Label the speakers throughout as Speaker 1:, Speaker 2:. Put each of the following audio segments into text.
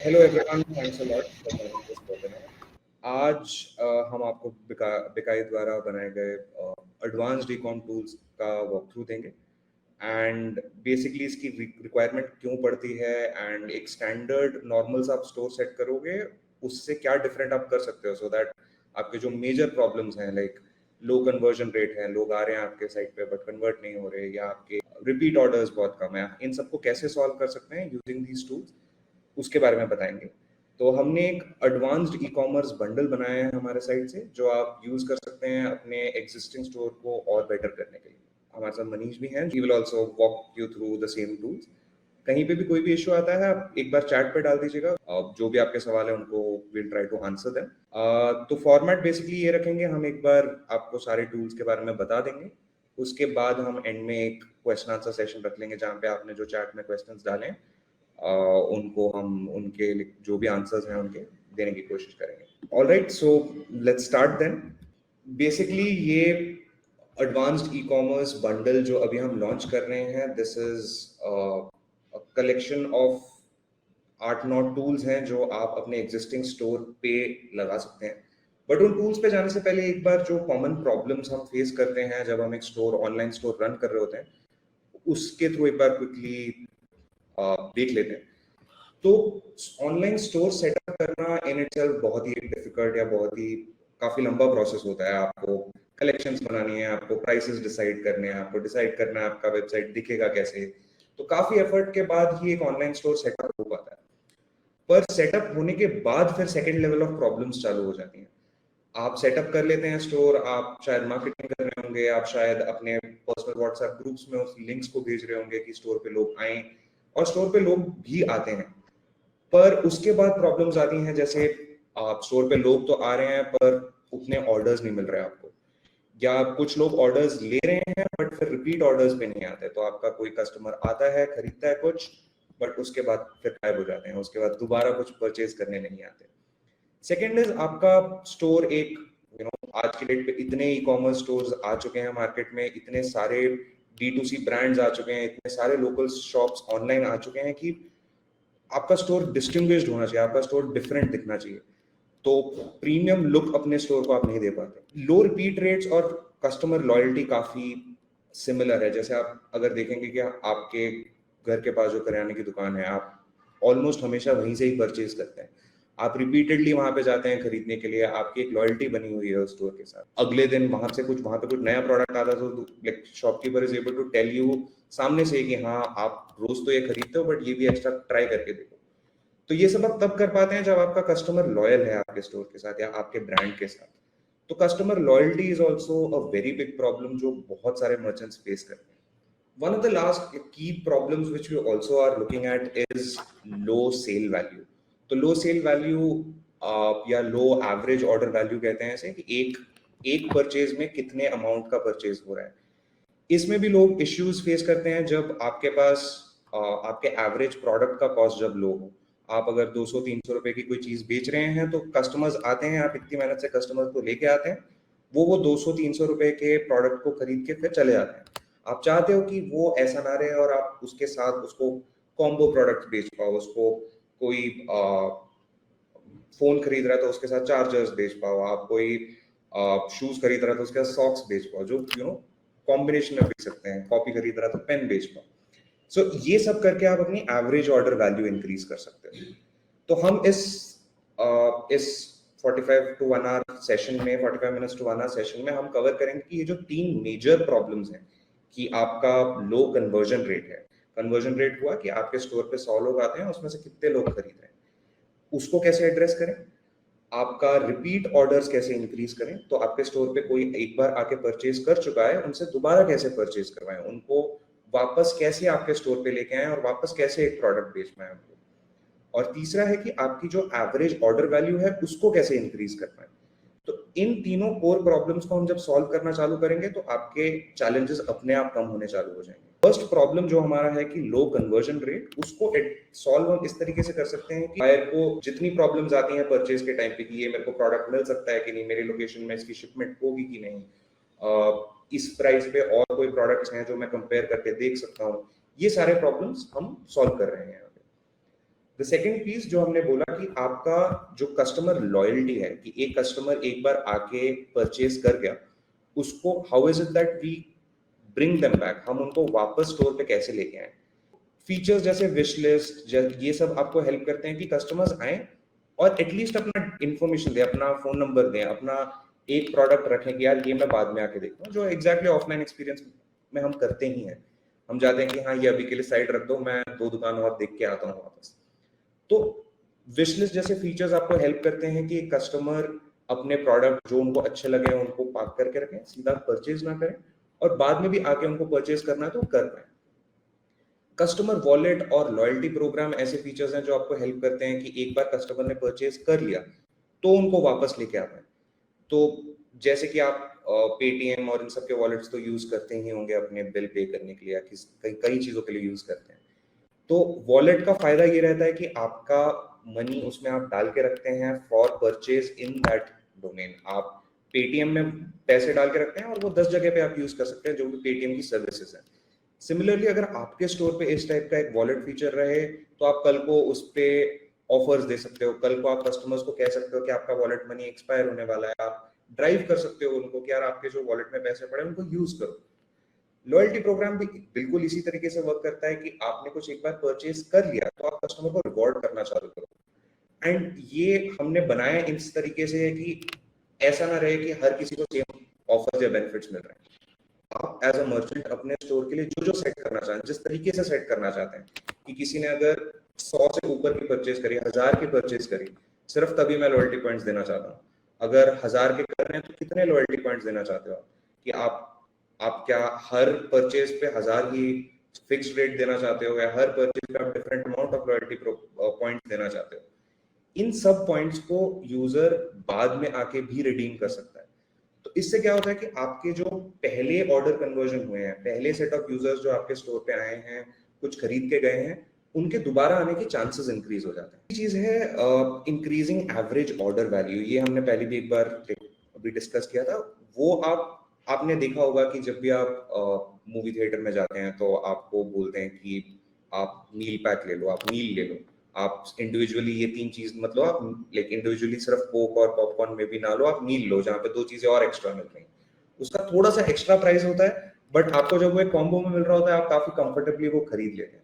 Speaker 1: Hello everyone, thanks a lot for joining this webinar. आज हम आपको बिकाई द्वारा बनाए गए एडवांस्ड ई-कॉम टूल्स का वॉक थ्रू देंगे एंड बेसिकली इसकी रिक्वायरमेंट क्यों पड़ती है एंड एक स्टैंडर्ड नॉर्मल सा आप स्टोर सेट करोगे उससे क्या डिफरेंट आप कर सकते हो सो दैट आपके जो मेजर प्रॉब्लम्स हैं लाइक लो कन्वर्जन रेट है, लोग आ रहे हैं आपके साइट पे बट कन्वर्ट नहीं हो रहे, या आपके रिपीट ऑर्डर्स बहुत कम है, इन सबको कैसे सॉल्व कर सकते हैं यूजिंग दीज टूल्स, उसके बारे में बताएंगे। तो हमने एक एडवांस्ड ई कॉमर्स बंडल बनाया है हमारे साइड से जो आप यूज कर सकते हैं अपने एग्जिस्टिंग स्टोर को और बेटर करने के लिए। हमारे साथ मनीष भी हैं, he will also walk you through the same tools. कहीं पे भी कोई भी इशू आता है आप एक बार चैट पे डाल दीजिएगा, जो भी आपके सवाल है उनको will try to answer them. तो फॉर्मेट बेसिकली ये रखेंगे, हम एक बार आपको सारे टूल्स के बारे में बता देंगे, उसके बाद हम एंड में एक क्वेश्चन आंसर सेशन रख लेंगे जहाँ पे आपने जो चैट में क्वेश्चंस डालें उनको हम उनके जो भी आंसर्स हैं उनके देने की कोशिश करेंगे। All right, so let's start then. Basically ये एडवांस्ड ई कॉमर्स बंडल जो अभी हम लॉन्च कर रहे हैं, this is collection of 8-9 tools हैं जो आप अपने एग्जिस्टिंग स्टोर पे लगा सकते हैं। बट उन टूल्स पे जाने से पहले एक बार जो कॉमन प्रॉब्लम्स हम फेस करते हैं जब हम एक स्टोर ऑनलाइन स्टोर रन कर रहे होते हैं उसके थ्रू एक बार क्विकली देख लेते हैं। तो ऑनलाइन स्टोर सेटअप करना इन इटसेल्फ बहुत ही डिफिकल्ट या बहुत ही काफी लंबा प्रोसेस होता है। आपको कलेक्शंस बनानी है, आपको प्राइसेस डिसाइड करने हैं, आपको डिसाइड करना है आपका वेबसाइट दिखेगा कैसे। तो काफी एफर्ट के बाद ही एक ऑनलाइन स्टोर सेटअप हो पाता है। पर सेटअप होने के बाद फिर सेकंड लेवल ऑफ प्रॉब्लम्स चालू हो जाती हैं। आप सेटअप कर लेते हैं स्टोर, आप शायद मार्केटिंग कर रहे होंगे, आप शायद अपने पर्सनल व्हाट्सएप ग्रुप्स में उस लिंक्स को भेज रहे होंगे कि स्टोर पे लोग आएं, और स्टोर पे लोग भी आते हैं। पर उसके बाद प्रॉब्लम्स आती हैं, जैसे आप स्टोर पे लोग तो आ रहे हैं पर उतने ऑर्डर्स नहीं मिल रहे आपको, या कुछ लोग ऑर्डर्स ले रहे हैं बट फिर रिपीट ऑर्डर्स पे नहीं आते। तो आपका कोई कस्टमर आता है, खरीदता है कुछ, बट उसके बाद फिर गायब हो जाते हैं, उसके बाद दोबारा कुछ परचेज करने नहीं आते। सेकेंड इज आपका स्टोर एक आज की डेट पे इतने ई कॉमर्स स्टोर्स आ चुके हैं मार्केट में, इतने सारे D2C ब्रांड्स आ चुके हैं, इतने सारे लोकल शॉप्स ऑनलाइन आ चुके हैं कि आपका स्टोर डिस्टिंग्विश्ड होना चाहिए, आपका स्टोर डिफरेंट दिखना चाहिए। तो प्रीमियम लुक अपने स्टोर को आप नहीं दे पाते। लो रिपीट रेट्स और कस्टमर लॉयल्टी काफी सिमिलर है। जैसे आप अगर देखेंगे कि आपके घर के पास जो करियाने की दुकान है, आप ऑलमोस्ट हमेशा वहीं से ही परचेज करते हैं, आप रिपीटेडली वहां पे जाते हैं खरीदने के लिए, आपकी एक लॉयल्टी बनी हुई है उस स्टोर के साथ। अगले दिन वहां पे कुछ नया प्रोडक्ट आता है तो like shopkeeper is able to tell you सामने से कि हाँ आप रोज तो ये खरीदते हो बट ये भी एक्स्ट्रा ट्राई करके देखो। तो ये सब आप तब कर पाते हैं जब आपका कस्टमर लॉयल है आपके स्टोर के साथ या आपके ब्रांड के साथ। तो customer loyalty is also a very big problem जो बहुत सारे मर्चेंट्स फेस करते हैं। One of the last key problems which we also are looking at is low sale value. तो low sale value या low average order value कहते हैं ऐसे कि एक एक परचेज में कितने अमाउंट का परचेज हो रहा है। इसमें भी लोग इश्यूज फेस करते हैं जब आपके पास आपके एवरेज प्रोडक्ट का कॉस्ट जब लो हो। आप अगर 200-300 रुपए की कोई चीज बेच रहे हैं तो कस्टमर्स आते हैं, आप इतनी मेहनत से कस्टमर को लेके आते हैं, वो 200-300 रुपए के प्रोडक्ट को खरीद के फिर चले जाते हैं। आप चाहते हो कि वो ऐसा ना रहे और आप उसके साथ उसको कॉम्बो प्रोडक्ट बेच पाओ, उसको कोई फोन खरीद रहा है तो उसके साथ चार्जर्स बेच पाओ, आप कोई शूज खरीद रहा है तो उसके साथ सॉक्स बेच पाओ, जो कॉम्बिनेशन में बेच सकते हैं, कॉपी खरीद रहा है तो पेन बेच पाओ। सो ये सब करके आप अपनी एवरेज ऑर्डर वैल्यू इंक्रीज कर सकते हो। तो हम इस 45 टू 1 आवर सेशन में 45 मिनट्स टू 1 आवर सेशन में हम कवर करेंगे कि ये जो 3 मेजर प्रॉब्लम्स हैं कि आपका लो कन्वर्जन रेट है। कन्वर्जन रेट हुआ कि आपके स्टोर पे 100 लोग आते हैं, उसमें से कितने लोग खरीद रहे हैं, उसको कैसे एड्रेस करें। आपका रिपीट ऑर्डर्स कैसे इंक्रीज करें, तो आपके स्टोर पे कोई एक बार आके परचेज कर चुका है उनसे दोबारा कैसे परचेज करवाएं, उनको वापस कैसे आपके स्टोर पे लेके आए और वापस कैसे एक प्रोडक्ट बेच पाए उनको। और तीसरा है कि आपकी जो एवरेज ऑर्डर वैल्यू है उसको कैसे इंक्रीज कर पाए। तो इन तीनों कोर प्रॉब्लम्स को हम जब सॉल्व करना चालू करेंगे तो आपके चैलेंजेस अपने आप कम होने चालू हो जाएंगे। फर्स्ट प्रॉब्लम जो हमारा है कि लो कन्वर्जन रेट, उसको सॉल्व हम इस तरीके से कर सकते हैं कि बायर को जितनी प्रॉब्लम्स आती हैं परचेज के टाइम पे कि ये मेरे को प्रोडक्ट मिल सकता है कि नहीं, मेरी लोकेशन में इसकी शिपमेंट होगी कि नहीं, इस प्राइस पे और कोई प्रोडक्ट्स हैं जो मैं कंपेयर करके देख सकता हूँ, ये सारे प्रॉब्लम्स हम सॉल्व कर रहे हैं। द सेकेंड पीस जो हमने बोला कि आपका जो कस्टमर लॉयल्टी है, कि एक कस्टमर एक बार आके परचेज कर गया, उसको how is it that we bring them back, हम उनको वापस स्टोर पे कैसे लेके आए। फीचर्स जैसे विश लिस्ट, ये सब आपको हेल्प करते हैं कि कस्टमर्स आए और एटलीस्ट अपना इंफॉर्मेशन दे, अपना फोन नंबर दें, अपना एक प्रोडक्ट रखें कि यार ये मैं बाद में आके देखूँ, जो एग्जैक्टली ऑफलाइन एक्सपीरियंस में हम करते ही हैं। हम जाते हैं कि हाँ ये अभी के लिए साइड रख दो, मैं 2 दुकान और देख के आता हूँ वापस। तो विश लिस्ट जैसे फीचर्स आपको हेल्प करते हैं कि कस्टमर अपने प्रोडक्ट जो उनको अच्छे लगे उनको पार्क करके रखें, सीधा परचेज ना करें, और बाद में भी आके उनको परचेज करना है तो कर पाए। कस्टमर वॉलेट और लॉयल्टी प्रोग्राम ऐसे फीचर्स हैं जो आपको हेल्प करते हैं कि एक बार कस्टमर ने परचेज कर लिया तो उनको वापस लेके आ पाए। तो जैसे कि आप पेटीएम और इन सब के वॉलेट्स तो यूज करते ही होंगे अपने बिल पे करने के लिए, या कई कई चीजों के लिए यूज करते हैं। तो वॉलेट का फायदा ये रहता है कि आपका मनी उसमें आप डाल के रखते हैं for purchase in that domain. आप पेटीएम में पैसे डाल के रखते हैं और वो 10 जगह पे आप यूज कर सकते हैं जो भी पेटीएम की सर्विसेज है। सिमिलरली अगर आपके स्टोर पे इस टाइप का एक वॉलेट फीचर रहे तो आप कल को उस पे ऑफर्स दे सकते हो, कल को आप कस्टमर्स को कह सकते हो कि आपका वॉलेट मनी एक्सपायर होने वाला है, आप ड्राइव कर सकते हो उनको कि यार आपके जो वॉलेट में पैसे पड़े उनको यूज करो। लॉयल्टी प्रोग्राम भी बिल्कुल इसी तरीके से वर्क करता है कि आपने कुछ एक बार परचेज कर लिया तो आप कस्टमर को रिवॉर्ड करना चालू करो। एंड ये हमने बनाया इस तरीके से है कि ऐसा ना रहे कि हर किसी को सेम ऑफर्स या बेनिफिट्स मिल रहे हैं। आप एज अ मर्चेंट अपने स्टोर के लिए जो जो सेट करना चाहें, जिस तरीके से सेट करना चाहते हैं, कि किसी ने अगर 100 से ऊपर की परचेज करी, 1000 की परचेज करी, सिर्फ तभी मैं लॉयल्टी पॉइंट्स देना चाहता हूँ। अगर 1000 के कर रहे हैं तो कितने लॉयल्टी पॉइंट्स देना चाहते हो आप, कि आप क्या हर परचेज पे 1000 ही फिक्स्ड रेट देना चाहते हो, या हर परचेज पे आप different amount of loyalty points देना चाहते हो। इन सब पॉइंट्स को यूजर बाद में आके भी रिडीम कर सकता है। तो इससे क्या होता है कि आपके जो पहले ऑर्डर कन्वर्जन हुए हैं, पहले सेट ऑफ यूजर्स जो आपके स्टोर पे आए हैं, कुछ खरीद के गए हैं, उनके दोबारा आने के चांसेस इंक्रीज हो जाते हैं। चीज है इंक्रीजिंग एवरेज ऑर्डर वैल्यू, ये हमने पहले भी एक बार अभी डिस्कस किया था। वो आपने देखा होगा कि जब भी आप मूवी थिएटर में जाते हैं तो आपको बोलते हैं कि आप मील पैक ले लो, आप मील ले लो, आप इंडिविजुअली ये 3 चीज मत लो, आप लाइक इंडिविजुअली सिर्फ कोक और पॉपकॉर्न में भी ना लो, आप मील लो जहाँ पे 2 चीजें और एक्स्ट्रा मिल रही हैं। उसका थोड़ा सा एक्स्ट्रा प्राइस होता है, बट आपको जब वो एक कॉम्बो में मिल रहा होता है आप काफी कंफर्टेबली वो खरीद लेते हैं।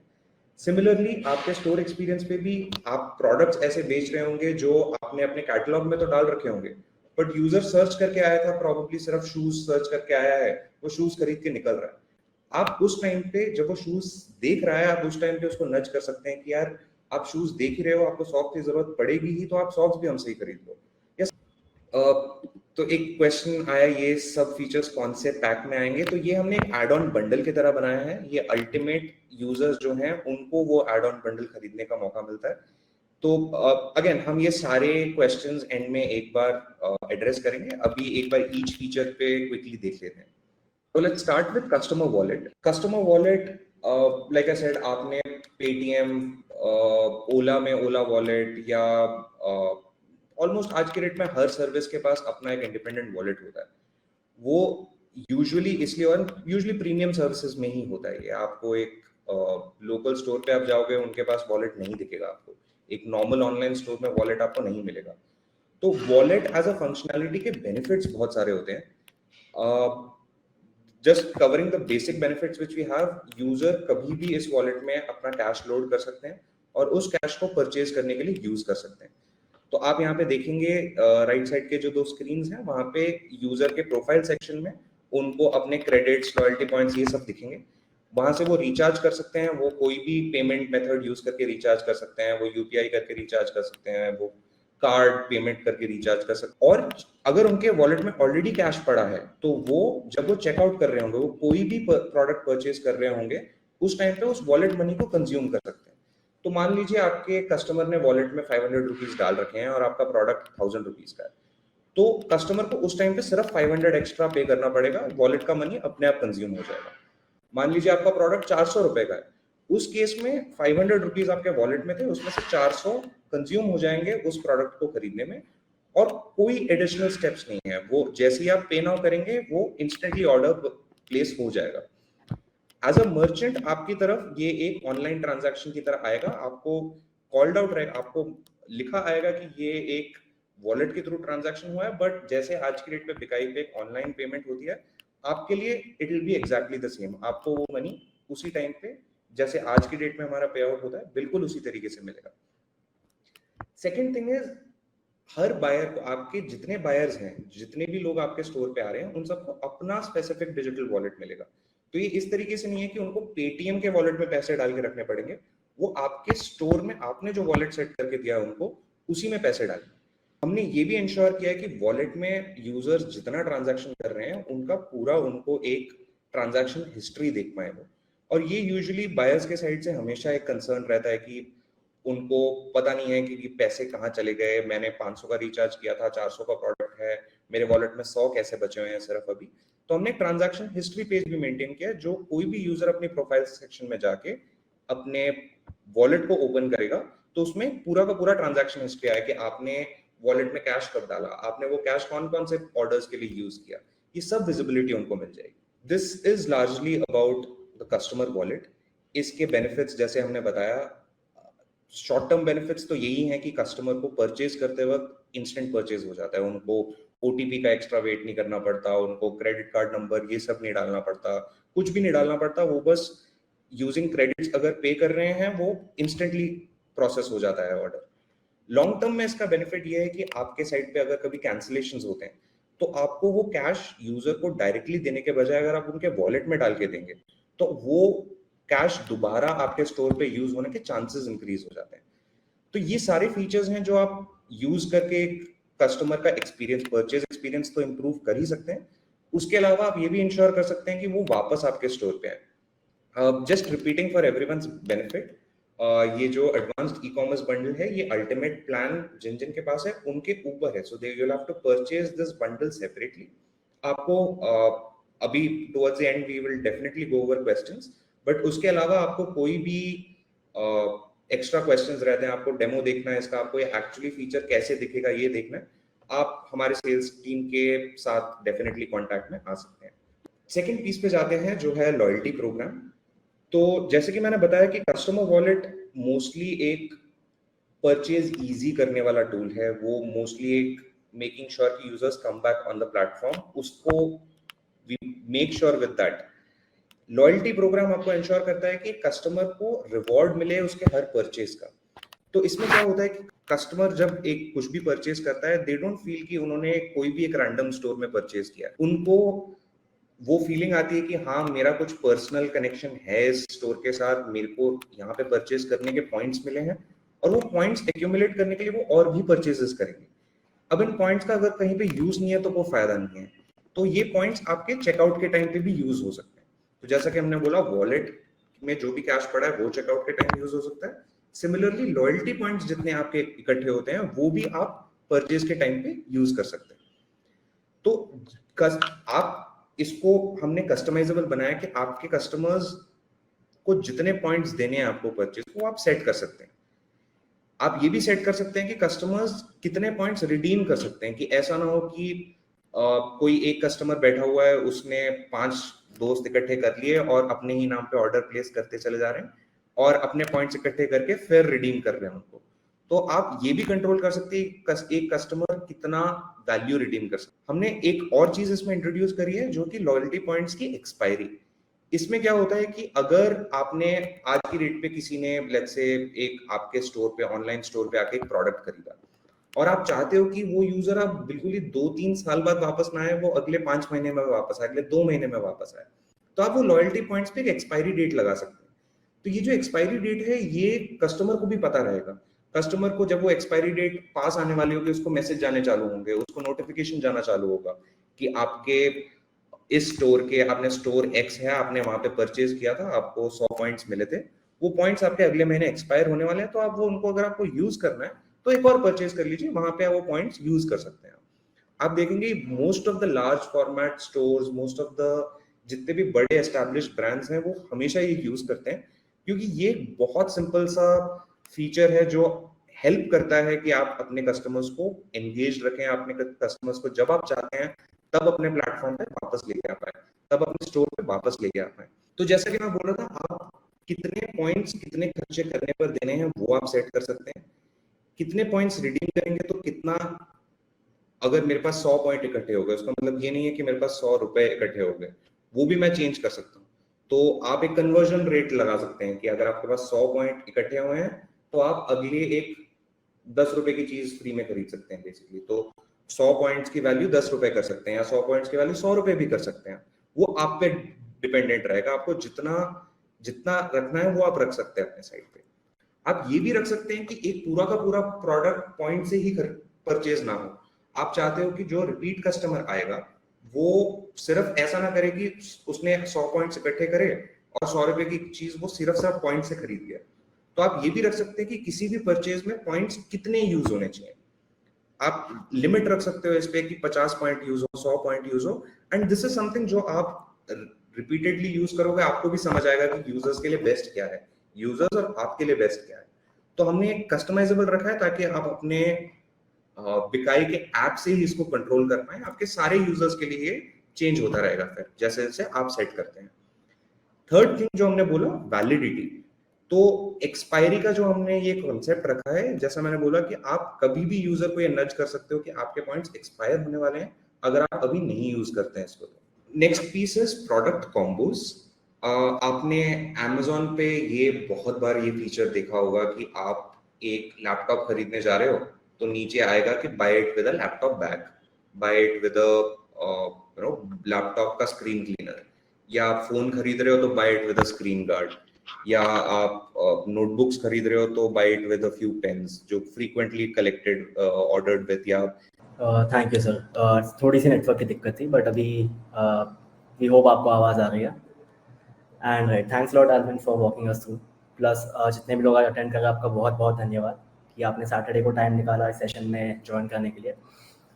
Speaker 1: सिमिलरली आपके स्टोर एक्सपीरियंस पे भी आप प्रोडक्ट्स ऐसे बेच रहे होंगे जो आपने अपने कैटलॉग में तो डाल रखे होंगे, बट यूजर सर्च करके आया था, प्रॉब्लली सिर्फ शूज सर्च करके आया है, वो शूज खरीद के निकल रहा है। आप उस टाइम पे जब वो शूज देख रहा है, आप उस टाइम पे उसको नज कर सकते हैं कि यार आप शूज देख ही रहे हो, आपको सॉक्स की जरूरत पड़ेगी ही, तो आप सॉक्स भी हमसे ही खरीद लो। यस। तो एक क्वेश्चन आया, ये सब फीचर्स कौन से पैक में आएंगे? तो ये हमने एक एड ऑन बंडल की तरह बनाया है। ये अल्टीमेट यूजर्स जो हैं उनको वो एड ऑन बंडल खरीदने का मौका मिलता है। तो अगेन हम ये सारे क्वेश्चंस एंड में एक बार एड्रेस करेंगे। अभी एक बार ईच फीचर पे क्विकली देख लेते हैं। तो let's start with customer wallet. Customer wallet, like I said, आपने पेटीएम, ओला में ओला वॉलेट, या ऑलमोस्ट आज के डेट में हर सर्विस के पास अपना एक इंडिपेंडेंट वॉलेट होता है। वो यूजुअली इसलिए, और यूजुअली प्रीमियम सर्विसेज में ही होता है ये। आपको एक लोकल स्टोर पे आप जाओगे उनके पास वॉलेट नहीं दिखेगा आपको, एक नॉर्मल ऑनलाइन स्टोर में वॉलेट आपको नहीं मिलेगा। तो वॉलेट एज अ फंक्शनैलिटी के बेनिफिट्स बहुत सारे होते हैं। Just covering the basic benefits which we have, user कभी भी इस वॉलेट में अपना कैश लोड कर सकते हैं और उस कैश को परचेज करने के लिए यूज कर सकते हैं। तो आप यहाँ पे देखेंगे राइट साइड के जो 2 स्क्रीन्स हैं, वहां पे यूजर के प्रोफाइल सेक्शन में उनको अपने क्रेडिट्स, लॉयल्टी पॉइंट्स, ये सब दिखेंगे। वहां से वो रिचार्ज कर सकते हैं, वो कोई भी पेमेंट मेथड यूज करके रिचार्ज कर सकते हैं, वो यूपीआई करके रिचार्ज कर सकते हैं, वो कार्ड पेमेंट करके रिचार्ज कर सकते हैं। और अगर उनके वॉलेट में ऑलरेडी कैश पड़ा है तो वो जब वो चेकआउट कर रहे होंगे, वो कोई भी प्रोडक्ट परचेज कर रहे होंगे, उस टाइम पे उस वॉलेट मनी को कंज्यूम कर सकते हैं। तो मान लीजिए आपके कस्टमर ने वॉलेट में 500 रुपीज डाल रखे हैं और आपका प्रोडक्ट 1000 रुपीज का है, तो कस्टमर को उस टाइम पे सिर्फ 500 एक्स्ट्रा पे करना पड़ेगा, वॉलेट का मनी अपने आप कंज्यूम हो जाएगा। मान लीजिए आपका प्रोडक्ट 400 रुपए का है, उस केस में 500 रुपीज आपके वॉलेट में थे, उसमें से 400 कंज्यूम हो जाएंगे उस प्रोडक्ट को खरीदने में, और कोई एडिशनल स्टेप्स नहीं है। वो जैसे ही आप पे नाउ करेंगे वो इंस्टेंटली ऑर्डर प्लेस हो जाएगा। एज अ मर्चेंट आपकी तरफ ये एक ऑनलाइन ट्रांजैक्शन की तरह आएगा, आपको कॉल्ड आउट रहेगा, आपको लिखा आएगा कि ये एक वॉलेट के थ्रू ट्रांजैक्शन हुआ है, बट जैसे आज की डेट पे बिकाई पे ऑनलाइन पेमेंट होती है, आपके लिए it will be exactly the same. आपको वो मनी उसी टाइम पे जैसे आज की डेट में हमारा पे आउट होता है बिल्कुल उसी तरीके से मिलेगा। सेकेंड थिंग इज, हर बायर को, आपके जितने बायर्स हैं, जितने भी लोग आपके स्टोर पे आ रहे हैं, उन सबको अपना स्पेसिफिक डिजिटल वॉलेट मिलेगा। तो ये इस तरीके से नहीं है कि उनको पेटीएम के वॉलेट में पैसे डाल के रखने पड़ेंगे, वो आपके स्टोर में आपने जो वॉलेट सेट करके दिया है उनको, उसी में पैसे डालें। हमने ये भी इंश्योर किया है कि वॉलेट में यूजर्स जितना ट्रांजैक्शन कर रहे हैं उनका पूरा उनको एक ट्रांजैक्शन हिस्ट्री देख पाए वो। और ये यूजुअली बायर्स के साइड से हमेशा एक कंसर्न रहता है कि उनको पता नहीं है कि पैसे कहाँ चले गए, मैंने 500 का रिचार्ज किया था, 400 का प्रोडक्ट है, मेरे वॉलेट में 100 कैसे बचे हुए हैं सिर्फ अभी। तो हमने ट्रांजैक्शन हिस्ट्री पेज भी मेंटेन किया है, जो कोई भी यूजर अपनी प्रोफाइल सेक्शन में जाके अपने वॉलेट को ओपन करेगा तो उसमें पूरा का पूरा ट्रांजैक्शन हिस्ट्री आया कि आपने वॉलेट में कैश कब डाला, आपने वो कैश कौन कौन से ऑर्डर्स के लिए यूज किया, ये सब विजिबिलिटी उनको मिल जाएगी। This is largely about the customer wallet. इसके बेनिफिट्स जैसे हमने बताया, शॉर्ट टर्म बेनिफिट्स तो यही है कि कस्टमर को परचेज करते वक्त इंस्टेंट परचेज हो जाता है, उनको ओटीपी का एक्स्ट्रा वेट नहीं करना पड़ता, उनको क्रेडिट कार्ड नंबर ये सब नहीं डालना पड़ता, कुछ भी नहीं डालना पड़ता, वो बस यूजिंग क्रेडिट्स अगर पे कर रहे हैं वो इंस्टेंटली प्रोसेस हो जाता है ऑर्डर। लॉन्ग टर्म में इसका बेनिफिट ये है कि आपके साइड पे अगर कभी कैंसिलेशंस होते हैं तो आपको वो कैश यूजर को डायरेक्टली देने के बजाय अगर आप उनके वॉलेट में डाल के देंगे तो वो कैश दोबारा आपके स्टोर पे यूज होने के चांसेस इंक्रीज हो जाते हैं। तो ये सारे फीचर्स हैं जो आप यूज करके कस्टमर का एक्सपीरियंस, परचेज एक्सपीरियंस तो इंप्रूव कर ही सकते हैं, उसके अलावा आप ये भी इंश्योर कर सकते हैं कि वो वापस आपके स्टोर पे आए। Just repeating for everyone's benefit, ये जो एडवांस्ड ई कॉमर्स बंडल है, ये अल्टीमेट प्लान जिन जिन के पास है उनके ऊपर है, so they will have to purchase this bundle separately. आपको अभी towards the end we will definitely go over questions, but उसके अलावा आपको कोई भी एक्स्ट्रा क्वेश्चंस रहते हैं, आपको डेमो देखना है इसका, आपको ये एक्चुअली फीचर कैसे दिखेगा ये देखना है, आप हमारे सेल्स टीम के साथ डेफिनेटली कांटेक्ट में आ सकते हैं। सेकंड पीस पे जाते हैं जो है लॉयल्टी प्रोग्राम। तो जैसे कि मैंने बताया कि कस्टमर वॉलेट मोस्टली एक परचेज इजी करने वाला टूल है, वो मोस्टली एक मेकिंग श्योर कि users come back on the platform, उसको we make sure with that. Loyalty program आपको इंश्योर करता है कि कस्टमर को रिवॉर्ड मिले उसके हर परचेज का। तो इसमें क्या होता है कि कस्टमर जब एक कुछ भी परचेज करता है, दे डोंट फील कि उन्होंने कोई भी एक रैंडम स्टोर में परचेज किया, उनको वो फीलिंग आती है कि हाँ मेरा कुछ पर्सनल कनेक्शन है इस स्टोर के साथ, मेरे को यहाँ पे परचेज करने के पॉइंट्स मिले हैं, और वो पॉइंट्स एक्यूमुलेट करने के लिए वो और भी परचेजेस करेंगे। अब इन पॉइंट्स का अगर कहीं पे यूज नहीं है तो वो फायदा नहीं है, तो ये पॉइंट्स आपके चेकआउट के टाइम पे भी यूज हो सकते हैं। तो जैसा कि हमने बोला, वॉलेट में जो भी कैश पड़ा है वो चेकआउट के टाइम यूज हो सकता है। सिमिलरली लॉयल्टी पॉइंट्स जितने आपके इकट्ठे होते हैं वो भी आप परचेज के टाइम पे यूज कर सकते हैं। तो आप इसको हमने कस्टमाइजेबल बनाया कि आपके कस्टमर्स को जितने पॉइंट्स देने हैं आपको परचेज, वो आप सेट कर सकते हैं। आप ये भी सेट कर सकते हैं कि कस्टमर्स कितने पॉइंट्स रिडीम कर सकते हैं, कि ऐसा ना हो कि कोई एक कस्टमर बैठा हुआ है, उसने 5 दोस्त इकट्ठे कर लिए और अपने ही नाम पे ऑर्डर प्लेस करते चले जा रहे हैं और अपने पॉइंट्स इकट्ठे करके फिर रिडीम कर रहे हैं उनको। तो आप ये भी कंट्रोल कर सकते हैं एक कस्टमर कितना वैल्यू रिडीम कर सकते। हमने एक और चीज इसमें इंट्रोड्यूस करी है जो कि लॉयल्टी पॉइंट्स की एक्सपायरी। इसमें क्या होता है कि अगर आपने आज की डेट पे किसी ने लेट्स से एक आपके स्टोर पे, ऑनलाइन स्टोर पे आके एक प्रोडक्ट खरीदा और आप चाहते हो कि वो यूजर अब बिल्कुल ही 2-3 साल बाद वापस ना आए, वो अगले 5 महीने में वापस आए, अगले 2 महीने में वापस आए, तो आप वो लॉयल्टी पॉइंट्स पे एक एक्सपायरी डेट लगा सकते हैं। तो ये जो एक्सपायरी डेट है ये कस्टमर को भी पता रहेगा। कस्टमर को जब वो एक्सपायरी डेट पास आने वाली होगी, उसको मैसेज जाने चालू होंगे, उसको नोटिफिकेशन जाना चालू होगा कि आपके इस स्टोर के, आपने स्टोर एक्स है, आपने वहां पे परचेज किया था, आपको 100 पॉइंट्स मिले थे, वो पॉइंट्स आपके अगले महीने एक्सपायर होने वाले हैं, तो आप वो उनको, अगर आपको यूज करना है तो एक और परचेज कर लीजिए, वहां पे वो पॉइंट्स यूज कर सकते हैं। आप देखेंगे most of the large format stores, most of the जितने भी बड़े एस्टैब्लिश्ड ब्रांड्स हैं, वो हमेशा ये यूज करते हैं, क्योंकि ये बहुत सिंपल सा फीचर है जो हेल्प करता है कि आप अपने कस्टमर्स को एंगेज रखें, अपने कस्टमर्स को जब आप चाहते हैं तब अपने प्लेटफॉर्म पे वापस लेके आ पाए, तब अपने स्टोर पे वापस लेके आ पाए। तो जैसा कि मैं बोल रहा था, आप कितने पॉइंट्स कितने खर्चे करने पर देने हैं वो आप सेट कर सकते हैं। कितने पॉइंट्स रिडीम करेंगे तो कितना, अगर मेरे पास 100 पॉइंट इकट्ठे हो गए, उसका मतलब ये नहीं है कि मेरे पास 100 रुपए इकट्ठे हो गए, वो भी मैं चेंज कर सकता हूँ। तो आप एक कन्वर्जन रेट लगा सकते हैं कि अगर आपके पास 100 पॉइंट इकट्ठे हुए हैं तो आप अगले एक 10 रुपए की चीज फ्री में खरीद सकते हैं बेसिकली। तो 100 पॉइंट्स की वैल्यू 10 रुपए कर सकते हैं, या 100 पॉइंट्स की वैल्यू 100 रुपए भी कर सकते हैं। वो आप पे डिपेंडेंट रहेगा, आपको जितना जितना रखना है वो आप रख सकते हैं अपने साइड पे। आप ये भी रख सकते हैं कि एक पूरा का पूरा प्रोडक्ट पॉइंट से ही परचेज ना हो। आप चाहते हो कि जो रिपीट कस्टमर आएगा वो सिर्फ ऐसा ना करे कि उसने 100 पॉइंट्स इकट्ठे करे और 100 रुपए की चीज वो सिर्फ सिर्फ पॉइंट से खरीद गया। तो आप ये भी रख सकते हैं कि किसी भी परचेज में पॉइंट्स कितने यूज होने चाहिए। आप लिमिट रख सकते हो इस पे कि 50 पॉइंट यूज हो, 100 पॉइंट यूज हो। एंड दिस इज समथिंग जो आप रिपीटेडली यूज करोगे, आपको भी समझ आएगा कि यूजर्स के लिए बेस्ट क्या है, यूजर्स और आपके लिए बेस्ट क्या है। तो हमने एक कस्टमाइजेबल रखा है ताकि आप अपने बिकाई के ऐप से ही इसको कंट्रोल कर पाए। आपके सारे यूजर्स के लिए चेंज होता रहेगा फिर जैसे जैसे आप सेट करते हैं। थर्ड थिंग जो हमने बोला, वैलिडिटी। तो एक्सपायरी का जो हमने ये कॉन्सेप्ट रखा है, जैसा मैंने बोला कि आप कभी भी यूजर को ये नज कर सकते हो कि आपके पॉइंट्स एक्सपायर होने वाले हैं अगर आप अभी नहीं यूज करते हैं इसको। Next piece is product combos. आपने Amazon पे ये बहुत बार ये फीचर देखा होगा कि आप एक लैपटॉप खरीदने जा रहे हो तो नीचे आएगा कि buy it with a laptop bag, buy it with a laptop का स्क्रीन क्लीनर, या आप फोन खरीद रहे हो तो buy it with a screen guard, या आप नोटबुक्स खरीद रहे हो तो buy it with a few pens जो फ्रीक्वेंटली कलेक्टेड ऑर्डर्ड विद। या
Speaker 2: थैंक यू सर, थोड़ी सी नेटवर्क की दिक्कत थी बट अभी वी होप आपको आवाज़ आ रही है। And right, thanks lot Alvin for walking us through. Plus जितने भी लोग आज अटेंड कर रहे हैं आपका बहुत बहुत धन्यवाद कि आपने सैटरडे को टाइम निकाला इस सेशन में ज्वाइन करने के लिए।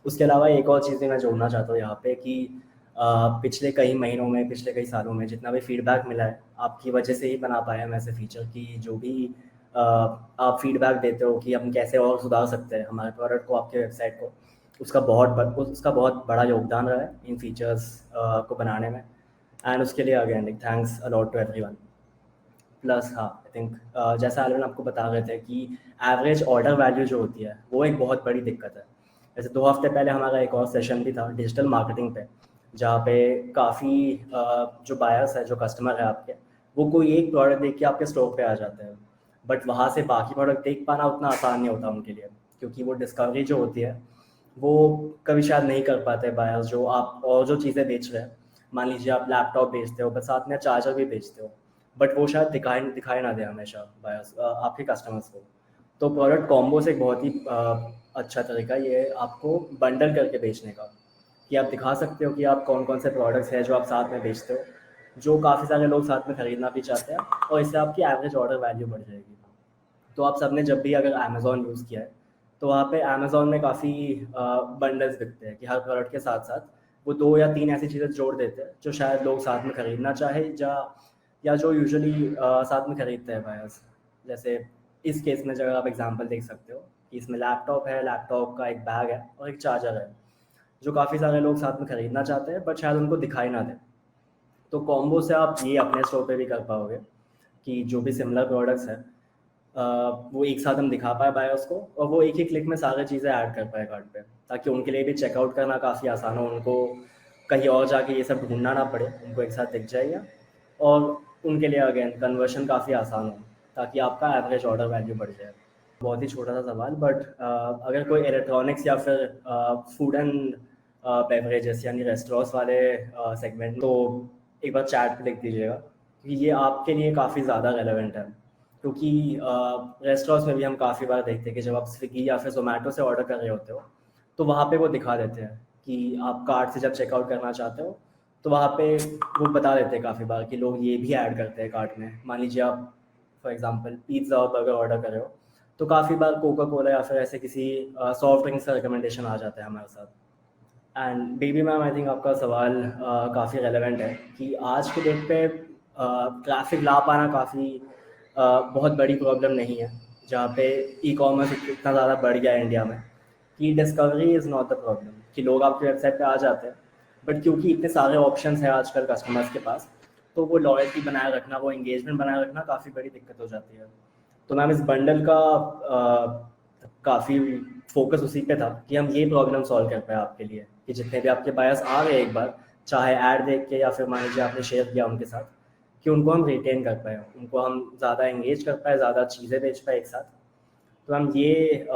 Speaker 2: उसके अलावा एक और चीज़ भी मैं जोड़ना चाहता हूँ यहाँ पे कि पिछले कई महीनों में, पिछले कई सालों में जितना भी फीडबैक मिला है आपकी वजह से ही बना पाया हम ऐसे फीचर कि जो भी आप फीडबैक देते हो कि हम कैसे और सुधार सकते हैं हमारे प्रोडक्ट को, आपके वेबसाइट को, उसका बहुत बड़ा योगदान रहा है इन फीचर्स को बनाने में। एंड उसके लिए again thanks a lot to everyone. Plus हाँ, आई थिंक जैसा एलन आपको बता रहे थे कि एवरेज ऑर्डर वैल्यू जो होती है वो एक बहुत बड़ी दिक्कत है। जैसे 2 हफ्ते पहले हमारा एक और सेशन भी था डिजिटल मार्केटिंग पे, जहाँ पे काफ़ी जो बायर्स है, जो कस्टमर है आपके, वो कोई एक प्रोडक्ट देख के आपके स्टोर पे आ जाते हैं, बट वहाँ से बाकी प्रोडक्ट देख पाना उतना आसान नहीं होता उनके लिए, क्योंकि वो डिस्कवरी जो होती है वो कभी शायद नहीं कर पाते बायर्स जो आप और जो चीज़ें बेच रहे हैं। मान लीजिए आप लैपटॉप बेचते हो बट साथ में चार्जर भी बेचते हो, बट वो शायद दिखाई ना दे हमेशा बायर्स आपके कस्टमर्स को। तो प्रोडक्ट कॉम्बो से एक बहुत ही अच्छा तरीका ये है आपको बंडल करके बेचने का, कि आप दिखा सकते हो कि आप कौन कौन से प्रोडक्ट्स हैं जो आप साथ में बेचते हो, जो काफ़ी सारे लोग साथ में ख़रीदना भी चाहते हैं, और इससे आपकी एवरेज ऑर्डर वैल्यू बढ़ जाएगी। तो आप सबने जब भी अगर अमेज़ॉन यूज़ किया है तो वहाँ पे अमेज़ॉन में काफ़ी बंडल्स बिकते हैं कि हर प्रोडक्ट के साथ साथ वो 2 या 3 ऐसी चीज़ें जोड़ देते हैं जो शायद लोग साथ में ख़रीदना चाहे या जो यूजुअली साथ में ख़रीदते हैं बायर्स। जैसे इस केस में अगर आप एग्जांपल देख सकते हो कि इसमें लैपटॉप है, लैपटॉप का एक बैग है और एक चार्जर है, जो काफ़ी सारे लोग साथ में ख़रीदना चाहते हैं बट शायद उनको दिखाई ना दे। तो कॉम्बो से आप ये अपने स्टोर पे भी कर पाओगे कि जो भी सिमिलर प्रोडक्ट्स हैं वो एक साथ हम दिखा पाए बायर्स को, और वो एक ही क्लिक में सारी चीज़ें ऐड कर पाए कार्ट पे, ताकि उनके लिए भी चेकआउट करना काफ़ी आसान हो, उनको कहीं और जाके ये सब ढूंढना ना पड़े, उनको एक साथ दिख जाएगा, और उनके लिए अगेन कन्वर्शन काफ़ी आसान हो, ताकि आपका एवरेज ऑर्डर वैल्यू बढ़ जाए। बहुत ही छोटा सा सवाल, बट अगर कोई इलेक्ट्रॉनिक्स या फिर फूड एंड बेवरेजेस यानी रेस्टोरेंट्स वाले सेगमेंट, तो एक बार चैट पे लिख दीजिएगा कि ये आपके लिए काफ़ी ज़्यादा रेलेवेंट है, क्योंकि रेस्टोरेंट्स में भी हम काफ़ी बार देखते हैं कि जब आप स्विगी या फिर जोमेटो से ऑर्डर कर रहे होते हो तो वहाँ पे वो दिखा देते हैं कि आप कार्ट से जब चेकआउट करना चाहते हो तो वहाँ पे वो बता देते हैं काफ़ी बार कि लोग ये भी ऐड करते हैं कार्ट में। मान लीजिए आप फॉर एग्जांपल पिज़्ज़ा और बर्गर ऑर्डर कर रहे हो तो काफ़ी बार कोका कोला या फिर ऐसे किसी सॉफ्ट ड्रिंक्स का रिकमेंडेशन आ जाता है हमारे साथ। And baby ma'am, I think आपका सवाल काफ़ी रेलेवेंट है कि आज के डेट पे ट्रैफिक ला पाना काफ़ी बहुत बड़ी प्रॉब्लम नहीं है, जहाँ पे ई कॉमर्स इतना ज़्यादा बढ़ गया है इंडिया में कि discovery is not the problem, कि लोग आपकी वेबसाइट पे आ जाते हैं, बट क्योंकि इतने सारे ऑप्शंस हैं आजकल कस्टमर्स के पास, तो वो लॉयल्टी बनाए रखना, वो एंगेजमेंट बनाए रखना काफ़ी बड़ी दिक्कत हो जाती है। तो मैम इस बंडल का काफ़ी फोकस उसी पे था कि हम ये प्रॉब्लम सॉल्व कर पाए आपके लिए, कि जितने भी आपके बायर्स आ गए एक बार, चाहे ऐड देख के या फिर मान लीजिए आपने शेयर किया उनके साथ, कि उनको हम रिटेन कर पाए, उनको हम ज़्यादा एंगेज कर पाए, ज़्यादा चीज़ें बेच पाए एक साथ। तो हम ये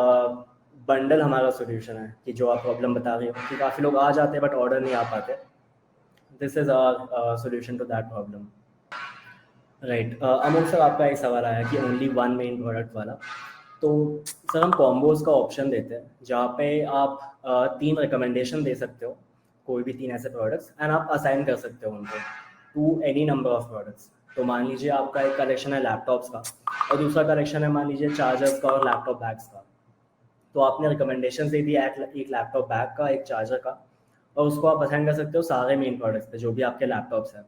Speaker 2: बंडल हमारा सोल्यूशन है कि जो आप प्रॉब्लम बता रही हो कि काफ़ी लोग आ जाते हैं बट ऑर्डर नहीं आ पाते। This is our solution to that problem. Right, Amol sir आपका एक सवाल आया कि ओनली वन मेन प्रोडक्ट वाला। तो सर हम कॉम्बोज का ऑप्शन देते हैं जहाँ पे आप 3 रिकमेंडेशन दे सकते हो, कोई भी 3 ऐसे प्रोडक्ट्स, एंड आप असाइन कर सकते हो उनको to any number of products. तो मान लीजिए आपका एक कलेक्शन है लैपटॉप्स का और दूसरा कलेक्शन है मान लीजिए चार्जर्स का और लैपटॉप बैग्स का। तो आपने रिकमेंडेशन दे दिया एक लैपटॉप बैग का, एक चार्जर का, और उसको आप असाइन कर सकते हो सारे मेन प्रोडक्ट्स पे जो भी आपके लैपटॉप्स हैं।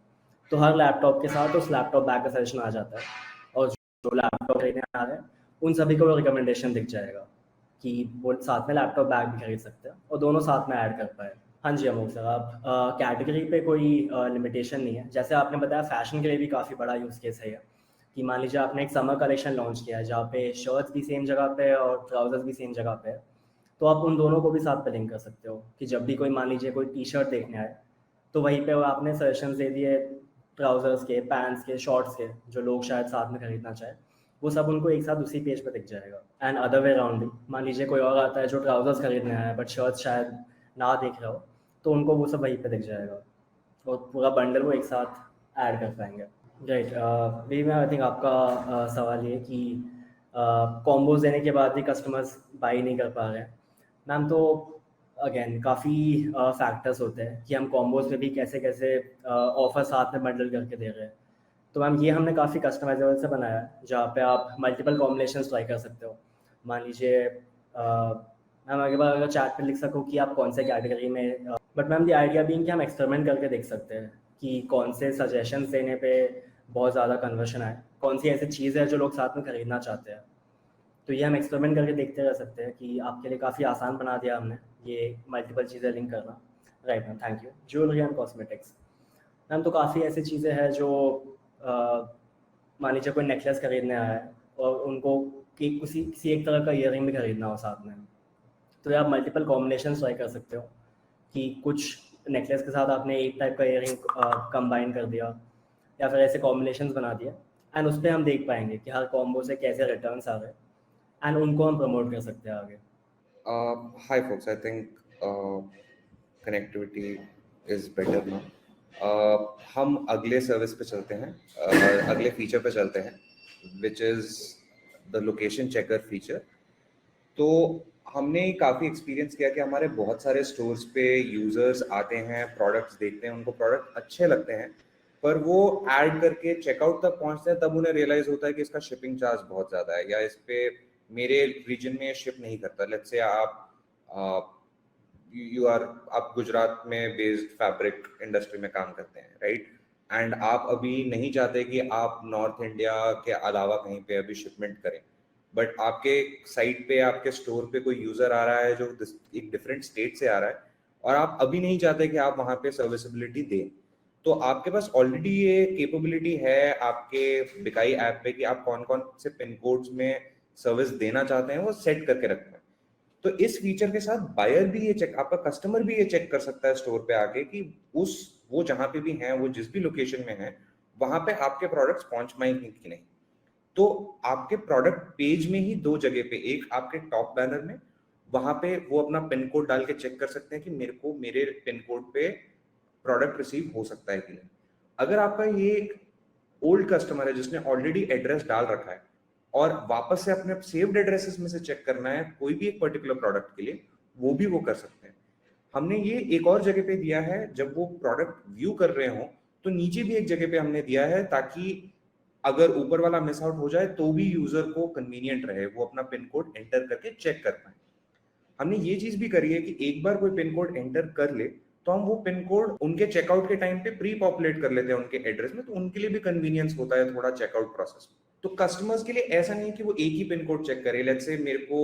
Speaker 2: तो हर लैपटॉप के साथ उस लैपटॉप बैग का सजेशन आ जाता है, और जो लैपटॉप लेने आ रहे हैं उन सभी को वो रिकमेंडेशन दिख जाएगा कि वो साथ में लैपटॉप बैग भी खरीद सकते हैं और दोनों साथ में ऐड कर पाए। हाँ जी अमोक सर, आप कैटेगरी पे कोई लिमिटेशन नहीं है। जैसे आपने बताया फैशन के लिए भी काफ़ी बड़ा यूज़ केस है ये, कि मान लीजिए आपने एक समर कलेक्शन लॉन्च किया है जहाँ पे शर्ट्स भी सेम जगह पे है और ट्राउजर्स भी सेम जगह पे है, तो आप उन दोनों को भी साथ पे लिंक कर सकते हो कि जब भी कोई मान लीजिए कोई टी शर्ट देखने आए तो वहीं पे वो आपने सजेशन दे दिए ट्राउजर्स के, पैंट्स के, शॉर्ट्स के, जो लोग शायद साथ में खरीदना चाहे, वो सब उनको एक साथ उसी पेज पर दिख जाएगा। एंड अदर वे अराउंड भी, मान लीजिए कोई और आता है जो ट्राउजर्स खरीदने आया है बट शर्ट्स शायद ना देख रहा हो, तो उनको वो सब वहीं पे दिख जाएगा और पूरा बंडल वो एक साथ ऐड कर पाएंगे। राइट, वी में आई थिंक आपका सवाल ये कि कॉम्बोज देने के बाद भी कस्टमर्स बाई नहीं कर पा रहे हैं। मैम तो अगेन काफ़ी फैक्टर्स होते हैं कि हम कॉम्बोज में भी कैसे कैसे ऑफर साथ में बंडल करके दे रहे हैं। तो मैम ये हमने काफ़ी कस्टमाइजेबल से बनाया है जहाँ पे आप मल्टीपल कॉम्बिनेशन ट्राई कर सकते हो। मान लीजिए मैम अगर बार अगर चैट पे लिख सको कि आप कौन से कैटेगरी में, बट मैम दी आइडिया भी कि हम एक्सपेरिमेंट करके देख सकते हैं कि कौन से सजेशंस देने पे बहुत ज़्यादा कन्वर्शन आए, कौन सी ऐसी चीज़ है जो लोग साथ में खरीदना चाहते हैं। तो ये हम एक्सपेरिमेंट करके देखते रह सकते हैं कि आपके लिए काफ़ी आसान बना दिया हमने ये मल्टीपल चीज़ें लिंक करना। Right ma'am, thank you. Jewellery and cosmetics ma'am तो काफ़ी ऐसी चीज़ें हैं जो मान लीजिए कोई नेकलेस खरीदने आया है और उनको किसी एक तरह का ईयरिंग भी खरीदना हो साथ में, तो आप मल्टीपल कॉम्बिनेशन ट्राई कर सकते हो कि कुछ नेकलेस के साथ आपने एक टाइप का ईयरिंग कंबाइन कर दिया या फिर ऐसे कॉम्बिनेशंस बना दिया, एंड उस पर हम देख पाएंगे कि हर कॉम्बो से कैसे रिटर्न्स आ रहे हैं एंड उनको हम प्रमोट कर सकते हैं आगे।
Speaker 1: Hi folks, I think connectivity is better now. हम अगले सर्विस पे चलते हैं, अगले फीचर पे चलते हैं, which is the location checker feature. तो हमने काफ़ी एक्सपीरियंस किया कि हमारे बहुत सारे स्टोर्स पे यूजर्स आते हैं, प्रोडक्ट्स देखते हैं, उनको प्रोडक्ट अच्छे लगते हैं, पर वो ऐड करके चेकआउट तक पहुंचते हैं तब उन्हें रियलाइज होता है कि इसका शिपिंग चार्ज बहुत ज़्यादा है या इस पे मेरे रीजन में शिप नहीं करता। लेट्स से आप गुजरात में बेस्ड फैब्रिक इंडस्ट्री में काम करते हैं, राइट, एंड आप अभी नहीं चाहते कि आप नॉर्थ इंडिया के अलावा कहीं पे अभी शिपमेंट करें, बट आपके साइट पे, आपके स्टोर पे कोई यूजर आ रहा है जो एक डिफरेंट स्टेट से आ रहा है और आप अभी नहीं चाहते कि आप वहां पे सर्विसेबिलिटी दें, तो आपके पास ऑलरेडी ये कैपेबिलिटी है आपके बिकाई ऐप पे कि आप कौन कौन से पिन कोड्स में सर्विस देना चाहते हैं वो सेट करके रखते हैं। तो इस फीचर के साथ बायर भी ये चेक, आपका कस्टमर भी ये चेक कर सकता है स्टोर पे आके कि वो जहां पे भी हैं, वो जिस भी लोकेशन में है, वहां पे आपके प्रोडक्ट्स पहुंच पाएंगे कि नहीं। तो आपके प्रोडक्ट पेज में ही दो जगह पे, एक आपके टॉप बैनर में, वहां पे वो अपना पिन कोड डाल के चेक कर सकते हैं कि मेरे को मेरे पिन कोड पे प्रोडक्ट रिसीव हो सकता है कि नहीं। अगर आपका ये एक ओल्ड कस्टमर है जिसने ऑलरेडी एड्रेस डाल रखा है और वापस से अपने सेव्ड एड्रेसेस में से चेक करना है कोई भी एक पर्टिकुलर प्रोडक्ट के लिए, वो भी वो कर सकते हैं। हमने ये एक और जगह पे दिया है, जब वो प्रोडक्ट व्यू कर रहे हो तो नीचे भी एक जगह पे हमने दिया है ताकि अगर ऊपर वाला मिस आउट हो जाए तो भी यूजर को कन्वीनियंट रहे, वो अपना पिन कोड एंटर करके चेक कर पाए। हमने ये चीज भी करी है कि एक बार कोई पिन कोड एंटर कर ले तो हम वो पिन कोड उनके चेकआउट के टाइम पे प्री पॉपुलेट कर लेते हैं उनके एड्रेस में, तो उनके लिए भी कन्वीनियंस होता है थोड़ा चेकआउट प्रोसेस में। तो कस्टमर्स के लिए ऐसा नहीं है कि वो एक ही पिन कोड चेक करे। लेट्स से मेरे को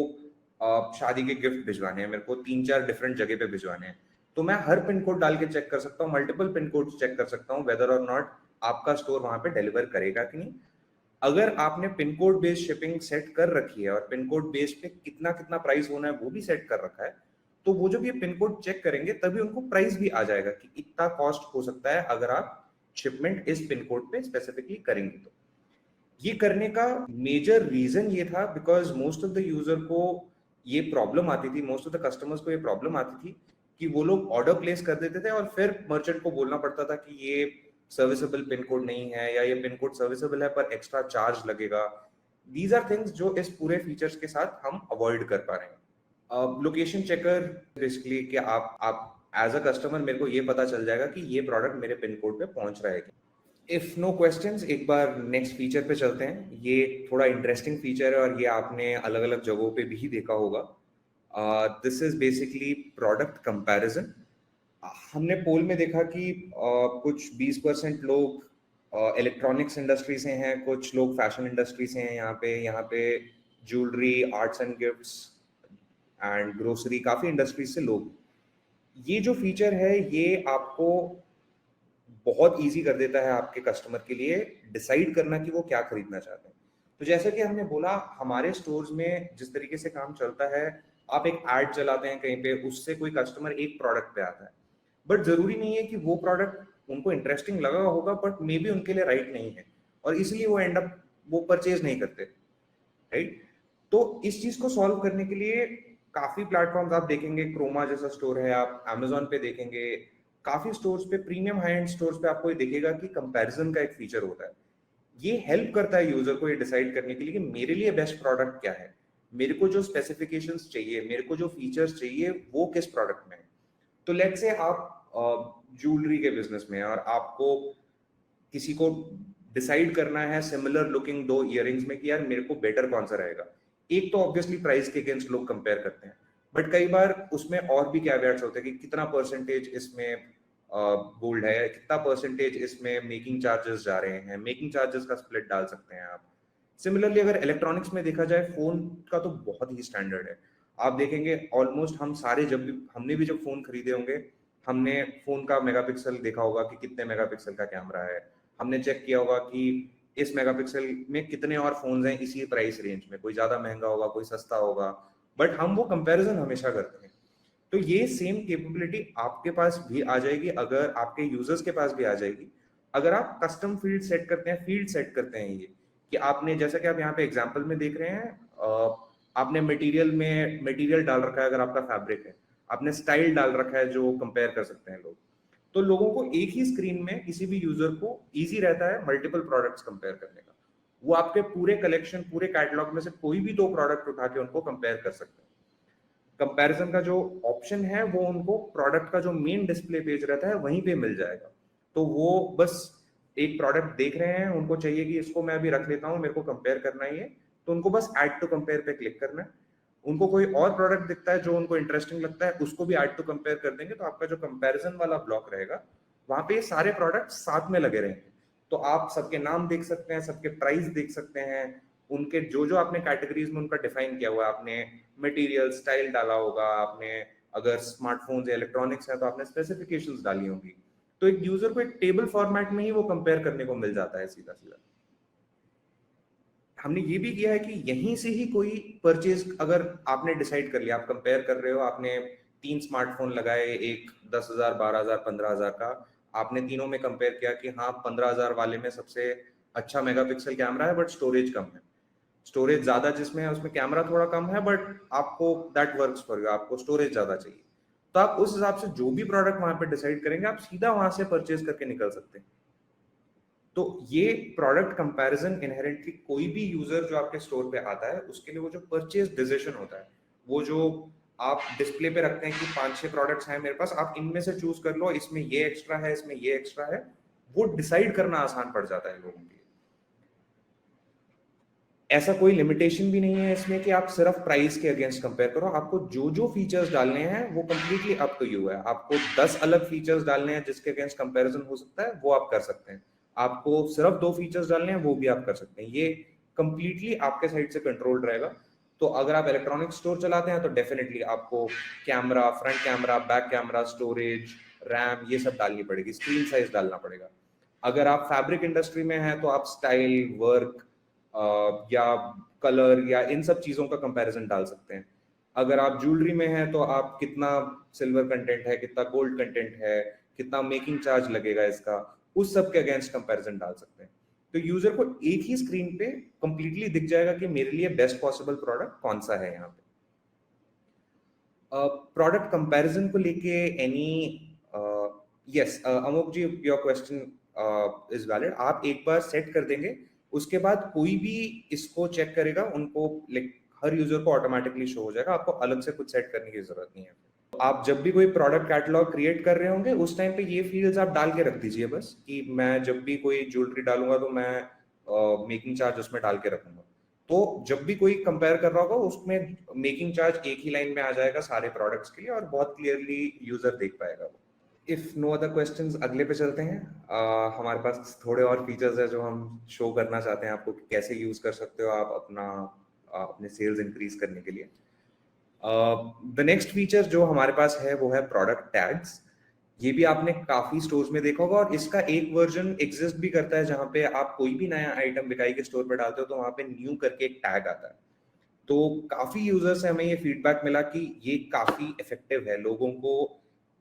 Speaker 1: शादी के गिफ्ट भिजवाने हैं, मेरे को 3-4 डिफरेंट जगह पे भिजवाने हैं, तो मैं हर पिन कोड डाल के चेक कर सकता हूँ, मल्टीपल पिन कोड चेक कर सकता हूँ वेदर और नॉट आपका स्टोर वहां पे डिलीवर करेगा कि नहीं। अगर आपने pin code based shipping set कर रखी है और पिन कोड बेस्ड पे कितना कितना प्राइस होना है वो भी सेट कर रखा है, तो वो जब ये पिन कोड चेक करेंगे तभी उनको प्राइस भी आ जाएगा कि इतना कॉस्ट हो सकता है अगर आप शिपमेंट इस पिन कोड पे स्पेसिफिकली करेंगे। तो ये करने का मेजर रीजन ये था because most of the user को ये प्रॉब्लम आती थी, मोस्ट ऑफ द कस्टमर्स को ये प्रॉब्लम आती थी कि वो लोग ऑर्डर प्लेस कर देते थे और फिर मर्चेंट को बोलना पड़ता था कि ये सर्विसेबल पिन कोड नहीं है या ये पिन कोड सर्विसेबल है पर एक्स्ट्रा चार्ज लगेगा। दीज आर थिंग्स जो इस पूरे फीचर्स के साथ हम अवॉइड कर पा रहे हैं। लोकेशन चेकर बेसिकली कि आप एज अ कस्टमर मेरे को ये पता चल जाएगा कि ये प्रोडक्ट मेरे पिन कोड पे पहुंच रहा है। इफ नो क्वेश्चंस, एक बार नेक्स्ट फीचर पे चलते हैं। ये थोड़ा इंटरेस्टिंग फीचर है और ये आपने अलग अलग जगहों पे भी देखा होगा। This is basically product comparison. हमने पोल में देखा कि कुछ 20% लोग इलेक्ट्रॉनिक्स इंडस्ट्री से हैं, कुछ लोग फैशन इंडस्ट्री से हैं। यहाँ पे jewellery, arts and gifts and grocery, काफी इंडस्ट्रीज से लोग। ये जो फीचर है ये आपको बहुत इजी कर देता है आपके कस्टमर के लिए डिसाइड करना कि वो क्या खरीदना चाहते हैं। तो जैसे कि हमने बोला, हमारे स्टोर्स में जिस तरीके से काम चलता है, आप एक ऐड चलाते हैं कहीं पे, उससे कोई कस्टमर एक प्रोडक्ट पे आता है, बट जरूरी नहीं है कि वो प्रोडक्ट उनको इंटरेस्टिंग लगा होगा बट मे बी उनके लिए राइट नहीं है और इसलिए वो एंड अप वो परचेज नहीं करते, राइट। तो इस चीज को सॉल्व करने के लिए काफी प्लेटफॉर्म्स आप देखेंगे, क्रोमा जैसा स्टोर है, आप अमेजोन पे देखेंगे, काफी स्टोर्स पे, प्रीमियम हाई एंड स्टोर्स पे आपको ये दिखेगा कि कंपैरिजन का एक फीचर होता है। ये हेल्प करता है यूजर को ये डिसाइड करने के लिए कि मेरे लिए बेस्ट प्रोडक्ट क्या है, मेरे को जो स्पेसिफिकेशंस चाहिए, मेरे को जो फीचर्स चाहिए वो किस प्रोडक्ट में है। तो लेट्स से आप ज्वेलरी के बिजनेस में हैं और आपको किसी को डिसाइड करना है सिमिलर लुकिंग 2 इयररिंग्स में कि यार मेरे को बेटर कौन सा रहेगा। एक तो ऑब्वियसली प्राइस के अगेंस्ट लोग कंपेयर करते हैं, बट कई बार उसमें और भी कैवेट्स होते हैं कि कितना परसेंटेज इसमें गोल्ड है, कितना परसेंटेज इसमें मेकिंग चार्जेस जा रहे हैं, मेकिंग चार्जेस का स्प्लिट डाल सकते हैं आप। सिमिलरली अगर इलेक्ट्रॉनिक्स में देखा जाए, फोन का तो बहुत ही स्टैंडर्ड है। आप देखेंगे ऑलमोस्ट हम सारे, जब भी हमने भी जब फोन खरीदे होंगे, हमने फोन का मेगापिक्सल देखा होगा कि कितने मेगापिक्सल का कैमरा है, हमने चेक किया होगा कि इस मेगापिक्सल में कितने और फोन्स हैं इसी प्राइस रेंज में, कोई ज्यादा महंगा होगा, कोई सस्ता होगा, बट हम वो कंपैरिजन हमेशा करते हैं। तो ये सेम कैपेबिलिटी आपके पास भी आ जाएगी, अगर आपके यूजर्स के पास भी आ जाएगी, अगर आप कस्टम फील्ड सेट करते हैं, फील्ड सेट करते हैं। ये कि आपने, जैसा कि आप यहाँ पे एग्जांपल में देख रहे हैं, आपने मटेरियल डाल रखा है, अगर आपका फैब्रिक है, आपने स्टाइल डाल रखा है जो कंपेयर कर सकते हैं लोग। तो लोगों को एक ही स्क्रीन में, किसी भी यूजर को इजी रहता है मल्टीपल प्रोडक्ट्स कंपेयर करने का। वो आपके पूरे कलेक्शन, पूरे कैटलॉग में से कोई भी 2 प्रोडक्ट उठा के उनको कंपेयर कर सकते हैं। कंपैरिजन का जो ऑप्शन है वो उनको प्रोडक्ट का जो मेन डिस्प्ले पेज रहता है वहीं पे मिल जाएगा। तो वो बस एक प्रोडक्ट देख रहे हैं, उनको चाहिए कि इसको मैं अभी रख लेता हूँ, मेरे को कंपेयर करना ही है, तो उनको बस ऐड टू कंपेयर पे क्लिक करना है। उनको कोई और प्रोडक्ट दिखता है जो उनको इंटरेस्टिंग लगता है, उसको भी ऐड टू कंपेयर कर देंगे, तो आपका जो कंपैरिजन वाला ब्लॉक रहेगा वहां पे सारे प्रोडक्ट साथ में लगे रहेंगे। तो आप सबके नाम देख सकते हैं, सबके प्राइस देख सकते हैं, उनके जो जो आपने कैटेगरीज में उनका डिफाइन किया हुआ है, आपने मटेरियल, स्टाइल डाला होगा, आपने अगर स्मार्टफोन्स या इलेक्ट्रॉनिक्स है तो आपने स्पेसिफिकेशंस डाली होंगी। तो एक यूजर को एक टेबल फॉर्मेट में ही वो कंपेयर करने को मिल जाता है सीधा सीधा। हमने ये भी किया है कि यहीं से ही कोई परचेज, अगर आपने डिसाइड कर लिया, आप कंपेयर कर रहे हो, आपने 3 स्मार्टफोन लगाए, एक 10,000, 12,000, 15,000 का, आपने तीनों में कंपेयर किया कि हाँ 15,000 वाले में सबसे अच्छा मेगापिक्सल कैमरा है बट स्टोरेज कम है, स्टोरेज ज्यादा जिसमें है उसमें कैमरा थोड़ा कम है बट आपको दैट वर्क्स फॉर यू, आपको स्टोरेज ज्यादा चाहिए। तो आप उस हिसाब से जो भी प्रोडक्ट वहां पे डिसाइड करेंगे, आप सीधा वहां से परचेज करके निकल सकते हैं। तो ये प्रोडक्ट कंपैरिजन इनहेरेंटली कोई भी यूजर जो आपके स्टोर पे आता है उसके लिए वो जो परचेज डिसीजन होता है, वो जो आप डिस्प्ले पे रखते हैं कि 5-6 प्रोडक्ट्स हैं मेरे पास, आप इनमें से चूज कर लो, इसमें ये एक्स्ट्रा है, इसमें ये एक्स्ट्रा है, वो डिसाइड करना आसान पड़ जाता है लोगों के लिए। ऐसा कोई लिमिटेशन भी नहीं है इसमें कि आप सिर्फ प्राइस के अगेंस्ट कंपेयर करो, आपको जो जो फीचर्स डालने हैं वो कंप्लीटली अप टू यू है। आपको 10 अलग फीचर्स डालने हैं जिसके अगेंस्ट कंपैरिजन हो सकता है, वो आप कर सकते हैं। आपको सिर्फ 2 फीचर्स डालने हैं, वो भी आप कर सकते हैं। ये कंप्लीटली आपके साइड से कंट्रोल्ड रहेगा। तो अगर आप इलेक्ट्रॉनिक स्टोर चलाते हैं तो डेफिनेटली आपको camera, front camera, back camera, storage, RAM, ये सब डालनी पड़ेगी, स्क्रीन साइज डालना पड़ेगा। अगर आप फैब्रिक इंडस्ट्री में हैं तो आप स्टाइल, वर्क या कलर या इन सब चीजों का कंपैरिजन डाल सकते हैं। अगर आप ज्वेलरी में हैं तो आप कितना सिल्वर कंटेंट है, कितना गोल्ड कंटेंट है, कितना मेकिंग चार्ज लगेगा इसका, उस सब के अगेंस्ट कंपैरिजन डाल सकते हैं। तो यूजर को एक ही स्क्रीन पे कंप्लीटली दिख जाएगा कि मेरे लिए बेस्ट पॉसिबल प्रोडक्ट कौन सा है यहाँ पे। प्रोडक्ट कंपैरिजन को लेके any yes Amol ji, your question is valid. आप एक बार सेट कर देंगे, उसके बाद कोई भी इसको चेक करेगा, उनको लाइक हर यूजर को ऑटोमेटिकली शो हो जाएगा, आपको अलग से कुछ सेट करने की जरूरत नहीं है। आप जब भी कोई प्रोडक्ट कैटलॉग क्रिएट कर रहे होंगे उस टाइम पे ये फील्ड्स आप डाल के रख दीजिए बस, कि मैं जब भी कोई ज्वेलरी डालूंगा तो मैं मेकिंग चार्ज उसमें डाल के रखूंगा। तो जब भी कोई कंपेयर कर रहा होगा उसमें मेकिंग चार्ज एक ही लाइन में आ जाएगा सारे प्रोडक्ट्स के लिए, और बहुत क्लियरली यूजर देख पाएगा वो। इफ नो अदर क्वेश्चंस, अगले पे चलते हैं। हमारे पास थोड़े और फीचर्स है जो हम शो करना चाहते हैं आपको कि कैसे यूज कर सकते हो आप अपने सेल्स इंक्रीज करने के लिए। द नेक्स्ट फीचर जो हमारे पास है वो है प्रोडक्ट टैग्स। ये भी आपने काफी स्टोर्स में देखा होगा, और इसका एक वर्जन एग्जिस्ट भी करता है जहां पे आप कोई भी नया आइटम बिकाई के स्टोर पे डालते हो तो वहां पे न्यू करके एक टैग आता है। तो काफी यूजर से हमें ये फीडबैक मिला कि ये काफी इफेक्टिव है, लोगों को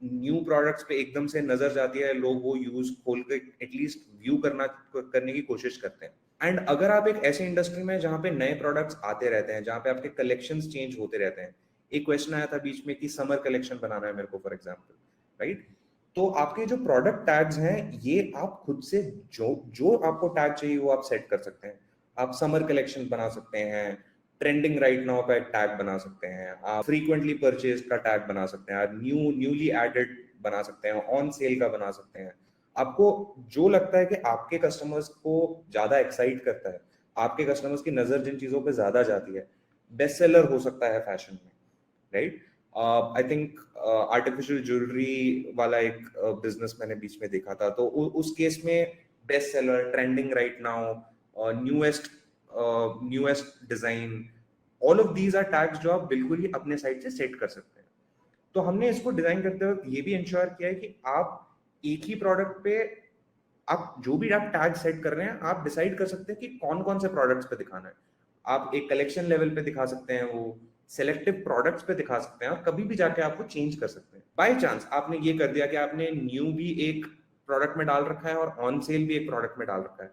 Speaker 1: न्यू प्रोडक्ट्स पे एकदम से नजर जाती है, लोग वो यूज खोल के एटलीस्ट व्यू करने की कोशिश करते हैं। एंड अगर आप एक ऐसे इंडस्ट्री में जहाँ पे नए प्रोडक्ट्स आते रहते हैं, जहाँ पे आपके कलेक्शंस चेंज होते रहते हैं, एक क्वेश्चन आया था बीच में कि समर कलेक्शन बनाना है मेरे को फॉर एग्जांपल, राइट? तो आपके जो प्रोडक्ट टैग्स हैं ये आप खुद से जो जो आपको टैग चाहिए वो आप सेट कर सकते हैं। आप समर कलेक्शन बना सकते हैं, ट्रेंडिंग राइट नाउ का एक टैग बना सकते हैं, आप फ्रीक्वेंटली परचेज का टैग बना सकते हैं, आप न्यूली एडेड बना सकते हैं, ऑन सेल का बना सकते हैं। आपको जो लगता है कि आपके कस्टमर्स को ज्यादा एक्साइट करता है, आपके कस्टमर्स की नजर जिन चीजों पे ज्यादा जाती है, बेस्ट सेलर हो सकता है फैशन में, right? I think artificial jewellery वाला एक बिजनेस मैंने बीच में देखा था, तो उस केस में best seller, trending right now, newest design, all of these are tags जो आप बिल्कुल ही अपने साइड से सेट कर सकते हैं। तो हमने इसको डिजाइन करते वक्त ये भी इंश्योर किया है कि आप एक ही प्रोडक्ट पे आप जो भी आप टैग सेट कर रहे हैं आप डिसाइड कर सकते हैं कि कौन कौन से प्रोडक्ट्स पे दिखाना है। आप एक कलेक्शन लेवल पे दिखा सकते हैं, वो सेलेक्टिव प्रोडक्ट्स पे दिखा सकते हैं, और कभी भी जाके आपको चेंज कर सकते हैं। बाय चांस आपने ये कर दिया कि आपने न्यू भी एक प्रोडक्ट में डाल रखा है और ऑन सेल भी एक प्रोडक्ट में डाल रखा है,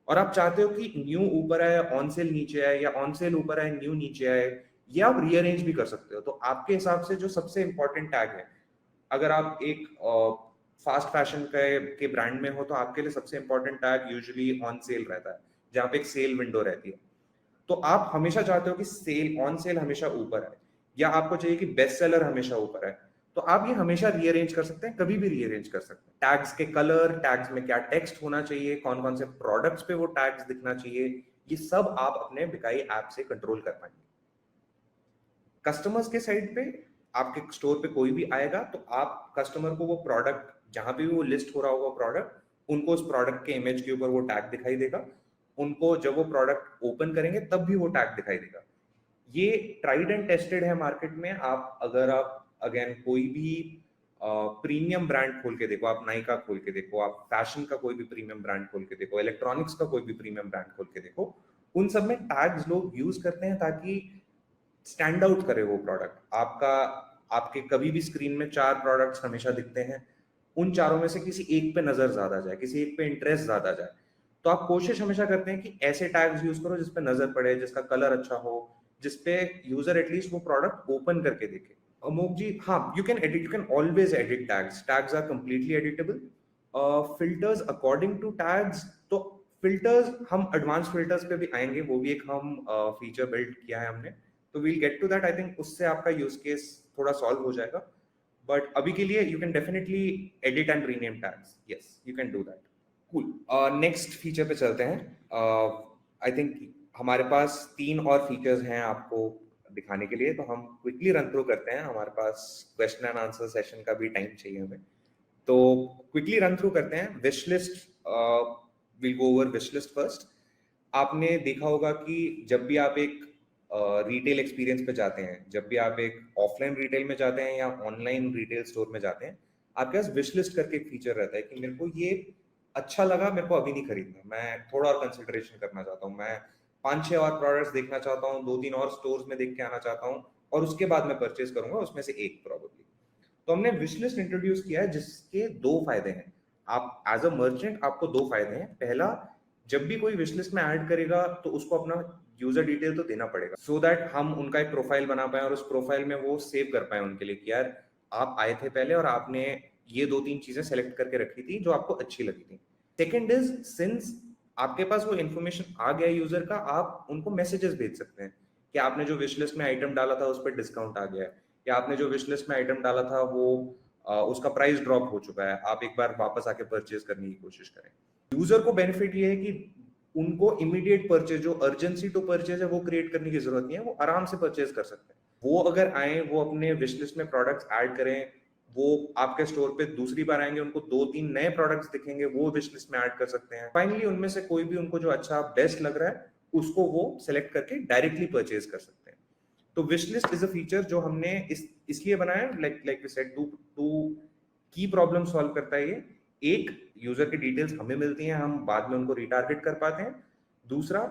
Speaker 1: और आप चाहते हो कि न्यू ऊपर आए, ऑन सेल नीचे आए, या ऑन सेल ऊपर आए, न्यू नीचे आए, ये आप रीअरेंज भी कर सकते हो। तो आपके हिसाब से जो सबसे इंपॉर्टेंट टैग है, अगर आप एक फास्ट फैशन के ब्रांड में हो तो आपके लिए सबसे important tag usually on sale रहता है, जहाँ पे एक सेल विंडो रहती है। तो आप हमेशा चाहते हो कि सेल, ऑन सेल हमेशा ऊपर है, या आपको चाहिए कि बेस्ट सेलर हमेशा ऊपर है, तो आप ये हमेशा रीअरेंज कर सकते हैं, कभी भी रीअरेंज कर सकते हैं। टैग्स के कलर, टैग्स में क्या टेक्स्ट होना चाहिए, कौन कौन से प्रोडक्ट्स पे वो टैग्स दिखना चाहिए, ये सब आप अपने बिकाई ऐप से कंट्रोल कर पाएंगे। कस्टमर्स के साइड पे आपके स्टोर पे कोई भी आएगा तो आप कस्टमर को वो प्रोडक्ट, जहां पे भी वो लिस्ट हो रहा होगा प्रोडक्ट, उनको उस प्रोडक्ट के इमेज के ऊपर वो टैग दिखाई देगा। उनको जब वो प्रोडक्ट ओपन करेंगे तब भी वो टैग दिखाई देगा। ये ट्राइड एंड टेस्टेड है मार्केट में। अगर आप अगेन कोई भी प्रीमियम ब्रांड खोल के देखो, आप नाइका खोल के देखो, आप फैशन का कोई भी प्रीमियम ब्रांड खोल के देखो, इलेक्ट्रॉनिक्स का कोई भी प्रीमियम ब्रांड खोल के देखो, उन सब में टैग्स लोग यूज करते हैं ताकि स्टैंड आउट करे वो प्रोडक्ट आपका। आपके कभी भी स्क्रीन में 4 प्रोडक्ट्स हमेशा दिखते हैं, उन चारों में से किसी एक पे नजर ज्यादा जाए, किसी एक पे इंटरेस्ट ज्यादा जाए, तो आप कोशिश हमेशा करते हैं कि ऐसे टैग्स यूज करो जिसपे नजर पड़े, जिसका कलर अच्छा हो, जिसपे यूजर एटलीस्ट वो प्रोडक्ट ओपन करके देखे। अमोक जी, हाँ, you can always edit tags. Tags are completely editable. Filters according to tags, तो फिल्टर्स हम एडवांस फिल्टर्स पे भी आएंगे, वो भी एक हम फीचर बिल्ड किया है हमने, तो we'll get to that. I think उससे आपका यूज केस थोड़ा सॉल्व हो जाएगा, बट अभी के लिए you can definitely edit and rename tags. Yes, you can do that. Cool. Next feature पे चलते हैं। आई थिंक हमारे पास 3 और फीचर्स हैं आपको दिखाने के लिए, तो हम क्विकली रन थ्रू करते हैं। हमारे पास क्वेश्चन एंड आंसर सेशन का भी टाइम चाहिए हमें, तो क्विकली रन थ्रू करते हैं। Wish list, will go over wish list first. आपने देखा होगा कि जब भी आप एक रिटेल एक्सपीरियंस पे जाते हैं, जब भी आप एक ऑफलाइन रिटेल में जाते हैं या ऑनलाइन रिटेल स्टोर में जाते हैं, आपके पास विश लिस्ट करके एक फीचर रहता है कि मेरे को ये अच्छा लगा, मेरे को अभी नहीं खरीदना, मैं थोड़ा और कंसिडरेशन करना चाहता हूँ, मैं 5-6 और प्रोडक्ट्स देखना चाहता हूँ, 2-3 और स्टोर्स में देख के आना चाहता हूँ, और उसके बाद मैं परचेज करूंगा उसमें से एक प्रोबेबली। तो हमने विश लिस्ट इंट्रोड्यूस किया है जिसके दो फायदे हैं। आप एज अ मर्चेंट आपको दो फायदे हैं। पहला, जब भी कोई विश लिस्ट में ऐड करेगा तो उसको अपना यूजर डिटेल तो देना पड़ेगा, सो दैट हम उनका एक प्रोफाइल बना पाए और उस प्रोफाइल में वो सेव कर पाए उनके लिए कि यार आप आए थे पहले और आपने ये 2-3 चीजें सेलेक्ट करके रखी थी जो आपको अच्छी लगी थी। सेकेंड इज, सिंस आपके पास वो इन्फॉर्मेशन आ गया यूजर का, आप उनको मैसेजेस भेज सकते हैं कि आपने जो विश लिस्ट में आइटम डाला था उस पर डिस्काउंट आ गया है, या आपने जो विश लिस्ट में आइटम डाला था वो उसका प्राइस ड्रॉप हो चुका है, आप एक बार वापस आके परचेज करने की कोशिश करें। यूजर को बेनिफिट ये है कि उनको इमीडिएट परचेज, जो अर्जेंसी टू परचेज है वो क्रिएट करने की जरूरत नहीं है, वो आराम से परचेज कर सकते हैं। वो अगर आए, वो अपने विश लिस्ट में प्रोडक्ट्स ऐड करें, वो आपके स्टोर पे दूसरी बार आएंगे, उनको 2-3 नए प्रोडक्ट्स दिखेंगे, वो विश लिस्ट में ऐड कर सकते हैं। फाइनली उनमें से कोई भी उनको जो अच्छा बेस्ट लग रहा है उसको वो सेलेक्ट करके डायरेक्टली परचेज कर सकते हैं। तो wish list is a feature जो हमने इसलिए बनाया, लाइक वी सेड, टू की प्रॉब्लम सॉल्व करता है ये। एक, यूजर की डिटेल्स हमें मिलती हैं, हम बाद में उनको रिटारगेट कर पाते हैं। दूसरा,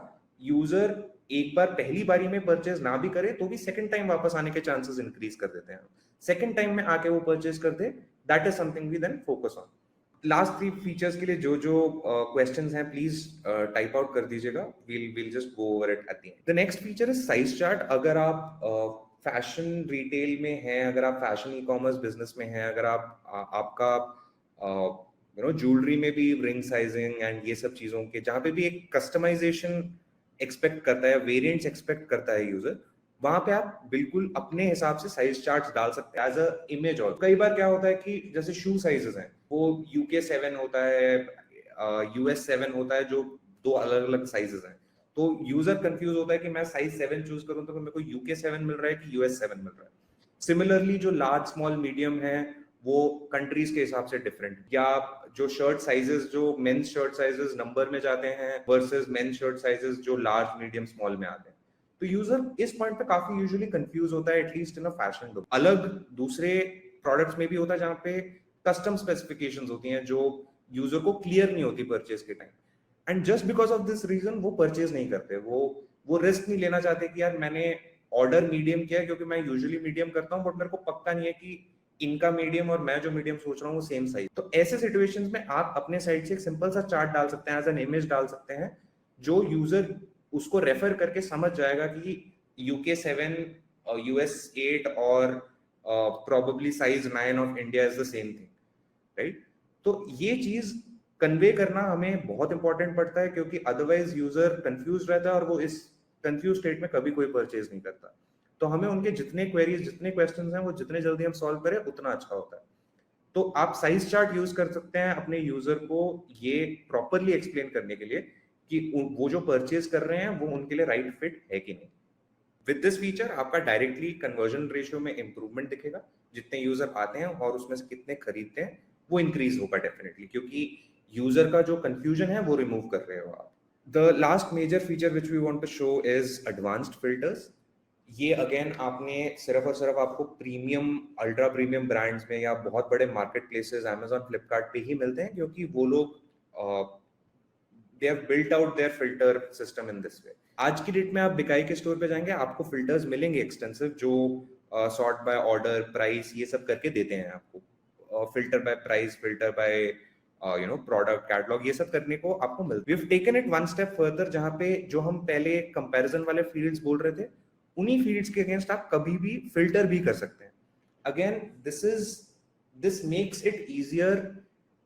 Speaker 1: यूजर एक बार पहली बारी में परचेज ना भी करे तो भी सेकंड टाइम वापस आने के चांसेस इंक्रीज कर देते हैं। सेकंड टाइम में आके वो परचेज कर दे, that is something we then focus on. Last 3 features के लिए जो जो क्वेश्चंस हैं प्लीज टाइप आउट कर दीजिएगा, will just go over it at the end. The next feature is size chart. अगर आप फैशन रिटेल में हैं, अगर आप फैशन ई कॉमर्स बिजनेस में हैं, अगर आपका ज्वेलरी में भी रिंग साइजिंग एंड ये सब चीजों के जहां पे भी एक कस्टमाइजेशन एक्सपेक्ट करता है, वेरिएंट्स एक्सपेक्ट करता है यूजर, वहां पे आप बिल्कुल अपने हिसाब से साइज चार्ट्स डाल सकते हैं एज अ इमेज। और कई बार क्या होता है कि जैसे शू साइजेस हैं, वो यूके 7 होता है, यूएस 7 होता है, जो दो अलग अलग साइजेस हैं। तो यूजर कंफ्यूज होता है कि मैं साइज 7 चूज करूं तो मेरे को यूके 7 मिल रहा है कि यूएस 7 मिल रहा है। सिमिलरली जो लार्ज स्मॉल मीडियम है वो कंट्रीज के हिसाब से डिफरेंट, या जो शर्ट साइजेस, जो मेंस शर्ट साइजेस नंबर में जाते हैं वर्सेस मेंस शर्ट साइजेस जो लार्ज मीडियम स्मॉल में आते हैं। तो यूजर इस पॉइंट पे काफी यूजुअली कंफ्यूज होता है, at least in a fashion look. अलग दूसरे प्रोडक्ट्स में भी होता है जहां पे कस्टम स्पेसिफिकेशंस होती हैं जो यूजर को क्लियर नहीं होती परचेज के time, and just because of this reason वो परचेज नहीं करते। वो रिस्क नहीं लेना चाहते कि यार मैंने ऑर्डर मीडियम किया क्योंकि मैं यूजुअली मीडियम करता हूँ, बट मेरे को पक्का नहीं है कि इनका मीडियम और मैं जो मीडियम सोच रहा हूँ वो सेम साइज। तो ऐसे सिचुएशंस में आप अपने साइड से एक सिंपल सा चार्ट डाल सकते हैं, एज एन इमेज डाल सकते हैं, जो यूजर उसको रेफर करके समझ जाएगा कि यूके 7, यूएस 8 और probably size 9 of India is the same thing, right. तो ये चीज कन्वे करना हमें बहुत इंपॉर्टेंट पड़ता है, क्योंकि अदरवाइज यूजर कंफ्यूज रहता है और वो इस कंफ्यूज स्टेट में कभी कोई परचेज नहीं करता। तो हमें उनके जितने क्वेरीज, जितने क्वेश्चंस हैं, वो जितने जल्दी हम सॉल्व करें उतना अच्छा होता है। तो आप साइज चार्ट यूज कर सकते हैं अपने यूजर को ये प्रॉपरली एक्सप्लेन करने के लिए कि वो जो परचेज कर रहे हैं वो उनके लिए राइट फिट है कि नहीं। विद दिस फीचर आपका डायरेक्टली कन्वर्जन रेशियो में इंप्रूवमेंट दिखेगा, जितने यूजर आते हैं और उसमें से कितने खरीदते हैं वो इंक्रीज होगा डेफिनेटली, क्योंकि यूजर का जो कंफ्यूजन है वो रिमूव कर रहे हो आप। The last major feature which we want to show is advanced filters. ये अगेन आपने सिर्फ और सिर्फ आपको प्रीमियम, अल्ट्रा प्रीमियम ब्रांड्स में या बहुत बड़े मार्केट प्लेसेस Amazon, फ्लिपकार्ट पे ही मिलते हैं, क्योंकि वो लोग they have built out their filter system in this way. आज की डेट में आप बिकाई के स्टोर पे जाएंगे, आपको फिल्टर्स मिलेंगे एक्सटेंसिव, जो सॉर्ट बाय ऑर्डर, प्राइस, ये सब करके देते हैं आपको। Filter by price, filter by product catalog, ये सब करने को आपको मिलता है। We have taken it one step further, जहां पे जो हम पहले कंपैरिजन वाले फील्ड्स बोल रहे थे, उन्हीं फील्ड्स के अगेंस्ट आप कभी भी फिल्टर भी कर सकते हैं। Again this makes it easier,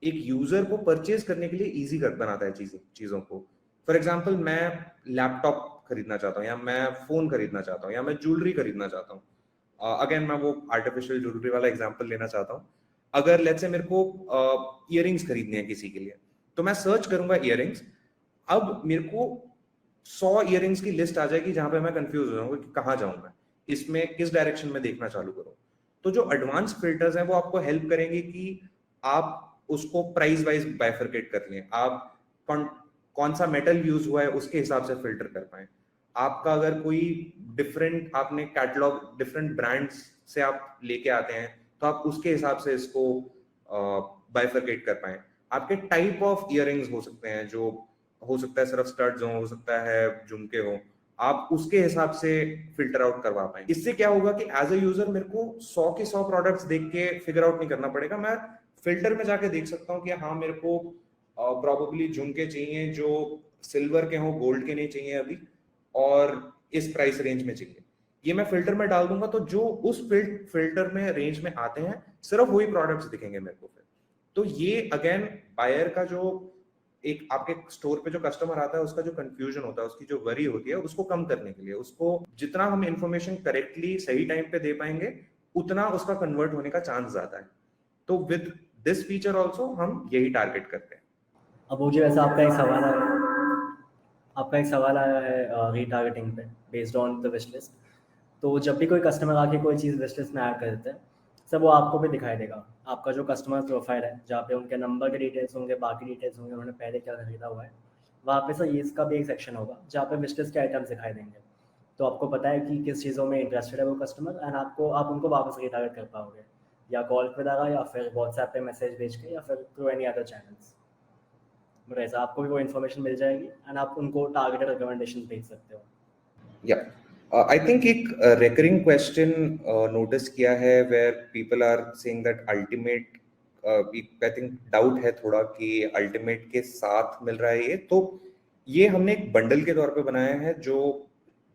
Speaker 1: एक यूजर को परचेज करने के लिए इजी कर बनाता है चीजों को। फॉर एग्जाम्पल, मैं लैपटॉप खरीदना चाहता हूँ, या मैं फोन खरीदना चाहता हूँ, या मैं ज्वेलरी खरीदना चाहता हूँ। अगेन मैं वो आर्टिफिशियल ज्वेलरी वाला एग्जाम्पल लेना चाहता हूँ। अगर लेट्स से मेरे को इयररिंग्स खरीदने हैं किसी के लिए, तो मैं सर्च करूंगा इयररिंग्स। अब मेरे को 100 इयररिंग्स की लिस्ट आ जाएगी जहां पे मैं कंफ्यूज हो जाऊंगा कि कहाँ जाऊं मैं, इसमें किस डायरेक्शन में देखना चालू करूं। तो जो एडवांस फिल्टर्स हैं वो आपको हेल्प करेंगे कि आप उसको प्राइस वाइज बाइफरकेट कर लें, आप कौन सा मेटल यूज हुआ है उसके हिसाब से फिल्टर कर पाए। आपका अगर कोई डिफरेंट, आपने कैटलॉग डिफरेंट ब्रांड्स से आप लेके आते हैं, तो आप उसके हिसाब से इसको बाइफरकेट कर पाए। आपके टाइप ऑफ इयरिंग्स हो सकते हैं, जो हो सकता है सिर्फ स्टड्स हो सकता है झुमके हो, आप उसके हिसाब से फिल्टर आउट करवा पाए। इससे क्या होगा कि एज अ यूजर मेरे को 100 के 100 प्रोडक्ट्स देख के फिगर आउट नहीं करना पड़ेगा, मैं फिल्टर में जाके देख सकता हूँ कि हाँ मेरे को प्रॉबेबली झुमके चाहिए जो सिल्वर के हों, गोल्ड के नहीं चाहिए अभी, और इस प्राइस रेंज में चाहिए। ये मैं फिल्टर में डाल दूंगा तो जो उस फिल्टर में रेंज में आते हैं सिर्फ वही प्रोडक्ट्स दिखेंगे मेरे को फिर। तो ये अगेन बायर का जो एक आपके स्टोर पे जो कस्टमर आता है उसका जो कंफ्यूजन होता है, उसकी जो वरी होती है, उसको कम करने के लिए, उसको जितना हम इंफॉर्मेशन करेक्टली सही टाइम पे दे पाएंगे उतना उसका कन्वर्ट होने का चांस ज्यादा है। तो विद दिस फीचर ऑल्सो हम यही टारगेट करते हैं।
Speaker 2: अब मुझे वैसे आपका एक सवाल आया है रीटारगेटिंग पे based on the wish list. तो जब भी कोई कस्टमर आके कोई चीज़ विश लिस्ट में ऐड कर देता है, सब वो आपको भी दिखाई देगा। आपका जो कस्टमर प्रोफाइल है, जहाँ पे उनके नंबर के डिटेल्स होंगे, बाकी डिटेल्स होंगे, उन्होंने पहले क्या खरीदा हुआ है, वहाँ पे सर ये इसका भी एक सेक्शन होगा जहाँ पे विश लिस्ट के आइटम्स दिखाई देंगे। तो आपको पता है कि किस चीज़ों में इंटरेस्टेड है वो कस्टमर, एंड आप उनको वापस रीटारगेट कर पाओगे, या कॉल पे लगा, या फिर व्हाट्सएप पे मैसेज भेज के, या फिर through any other channels. But ऐसा आपको भी वो इन्फॉर्मेशन मिल जाएगी एंड आप उनको टारगेटेड रिकमेंडेशन भेज सकते हो।
Speaker 1: या आई थिंक एक recurring question नोटिस किया है where people are saying that ultimate, I think doubt है थोड़ा कि अल्टीमेट के साथ मिल रहा है ये, तो ये हमने एक बंडल के तौर पे बनाया है जो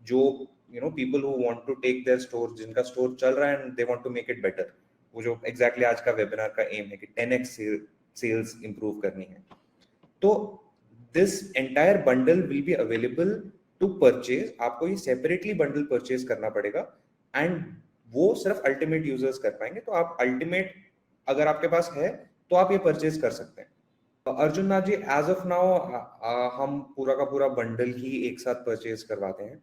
Speaker 1: जो people who want to take their store, जिनका स्टोर चल रहा है and they want to make it better, वो जो एग्जैक्टली आज का वेबिनार का एम है कि 10x सेल्स इंप्रूव करनी है। तो this entire bundle will be available to purchase. आपको ये सेपरेटली बंडल परचेज करना पड़ेगा एंड वो सिर्फ अल्टीमेट यूजर्स कर पाएंगे। तो आप अल्टीमेट अगर आपके पास है तो आप ये परचेज कर सकते हैं। Arjun Nath ji, as of now हम पूरा का पूरा बंडल ही एक साथ परचेज करवाते हैं।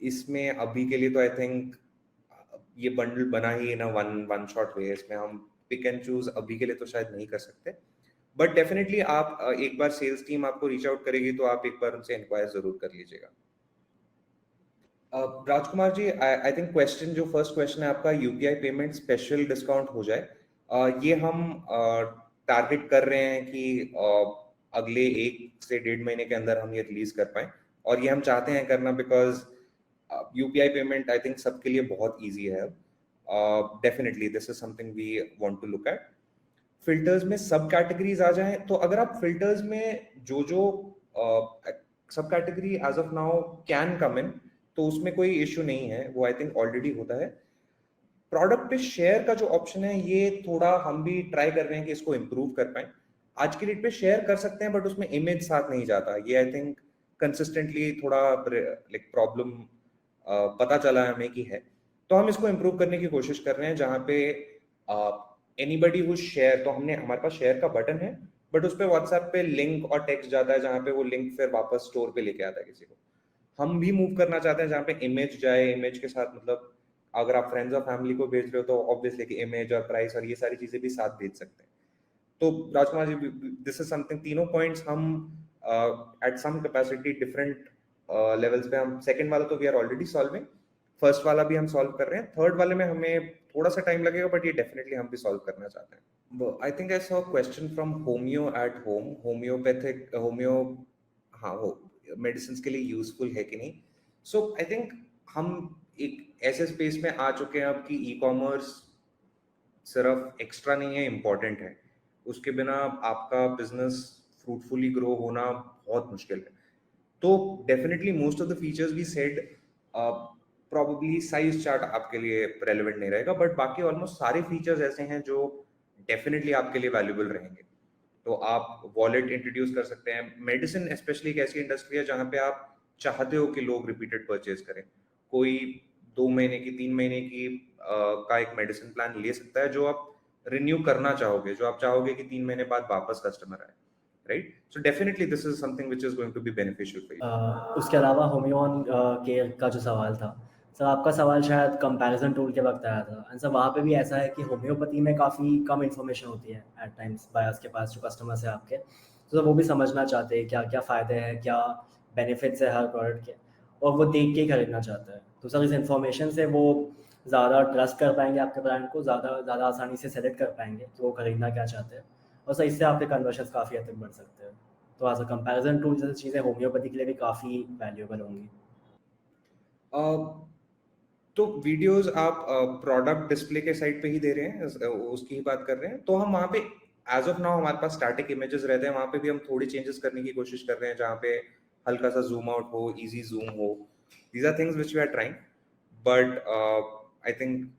Speaker 1: इसमें अभी के लिए तो आई थिंक ये बंडल बना ही ना वन शॉट वे, इसमें हम पिक एंड चूज अभी के लिए तो शायद नहीं कर सकते, बट डेफिनेटली आप एक बार सेल्स टीम आपको रीच आउट करेगी तो आप एक बार उनसे इंक्वायर जरूर कर लीजिएगा। Rajkumar ji, I think question जो फर्स्ट क्वेश्चन है आपका, यूपीआई पेमेंट स्पेशल डिस्काउंट हो जाए, ये हम टारगेट कर रहे हैं कि अगले 1 से 1.5 महीने के अंदर हम ये रिलीज कर पाए, और ये हम चाहते हैं करना because UPI payment I think सबके लिए बहुत ईजी है। Definitely this is something we want to look at. Filters में सब कैटेगरीज आ जाएं, तो अगर आप फिल्टर्स में जो सब category as of now can come in, तो उसमें कोई इश्यू नहीं है, वो आई थिंक ऑलरेडी होता है। प्रोडक्ट पे शेयर का जो ऑप्शन है ये थोड़ा हम भी ट्राई कर रहे हैं कि इसको इम्प्रूव कर पाए। आज की डेट पे शेयर कर सकते हैं बट उसमें इमेज साथ नहीं जाता, ये आई थिंक कंसिस्टेंटली थोड़ा लाइक प्रॉब्लम पता चला है हमें कि है। तो हम इसको इम्प्रूव करने की कोशिश कर रहे हैं, जहाँ पे एनीबडी हु शेयर, तो हमारे पास शेयर का बटन है बट उस पर व्हाट्सएप पे लिंक और टेक्स्ट जाता है, जहाँ पे वो लिंक फिर वापस स्टोर पे लेके आता है किसी को। हम भी मूव करना चाहते हैं जहाँ पे इमेज जाए, इमेज के साथ मतलब अगर आप फ्रेंड्स और फैमिली को भेज रहे हो तो ऑब्वियसली कि इमेज और प्राइस और ये सारी चीजें भी साथ भेज सकते हैं। तो Rajkumar ji, this is something, तीनों पॉइंट्स हम at some capacity different levels पे, हम सेकंड वाला तो we are already solving, first वाला भी हम सॉल्व कर रहे हैं, थर्ड वाले में हमें थोड़ा सा टाइम लगेगा बट ये डेफिनेटली हम भी सॉल्व करना चाहते हैं। I think I saw question from homeo at home, homeopathic homeo, हाँ वो मेडिसिन के लिए यूजफुल है कि नहीं। सो आई थिंक हम एक ऐसे स्पेस में आ चुके हैं अब कि ई कॉमर्स सिर्फ एक्स्ट्रा नहीं है, इम्पॉर्टेंट है। उसके बिना आपका बिजनेस फ्रूटफुली ग्रो होना बहुत मुश्किल है। तो definitely most of the features we said, probably size chart आपके लिए रेलेवेंट नहीं रहेगा, बट बाकी ऑलमोस्ट सारे फीचर्स ऐसे हैं जो डेफिनेटली आपके लिए वैल्यूबल रहेंगे। तो आप वॉलेट इंट्रोड्यूस कर सकते हैं। मेडिसिन स्पेशली एक ऐसी इंडस्ट्री है जहाँ पे आप चाहते हो कि लोग रिपीटेड परचेज करें। कोई 2 महीने की 3 महीने की का एक मेडिसिन प्लान ले सकता है जो आप रिन्यू करना चाहोगे, जो आप चाहोगे कि 3 महीने बाद वापस कस्टमर आए, right? So definitely this is something which is going to be beneficial for you.
Speaker 2: उसके अलावा होम्योन केयर का जो सवाल था सर, आपका सवाल शायद कंपैरिजन टूल के वक्त आया था, एंड सर वहाँ पे भी ऐसा है कि होम्योपैथी में काफ़ी कम इन्फॉर्मेशन होती है एट टाइम्स बायर्स के पास, जो कस्टमर्स है आपके, तो वो भी समझना चाहते हैं क्या क्या फ़ायदे हैं, क्या बेनिफिट्स है हर प्रोडक्ट के, और वो देख के ही खरीदना चाहते हैं। तो सर इस इन्फॉर्मेशन से वो ज़्यादा ट्रस्ट कर पाएंगे आपके ब्रांड को, ज़्यादा आसानी से सेलेक्ट कर पाएंगे कि वो खरीदना क्या चाहते हैं। और सर इससे आपके कन्वर्शंस काफ़ी हद तक बढ़ सकते हैं। तो एज अ कंपैरिजन टूल जैसी चीज़ें होम्योपैथी के लिए भी काफ़ी वैल्यूएबल होंगी।
Speaker 1: तो वीडियोस आप प्रोडक्ट डिस्प्ले के साइट पे ही दे रहे हैं, उसकी ही बात कर रहे हैं, तो हम वहाँ पे एज ऑफ नाउ हमारे पास स्टैटिक इमेजेस रहते हैं, वहाँ पे भी हम थोड़ी चेंजेस करने की कोशिश कर रहे हैं, जहाँ पे हल्का सा जूम आउट हो, इजी जूम हो। These are things which we are trying, but I think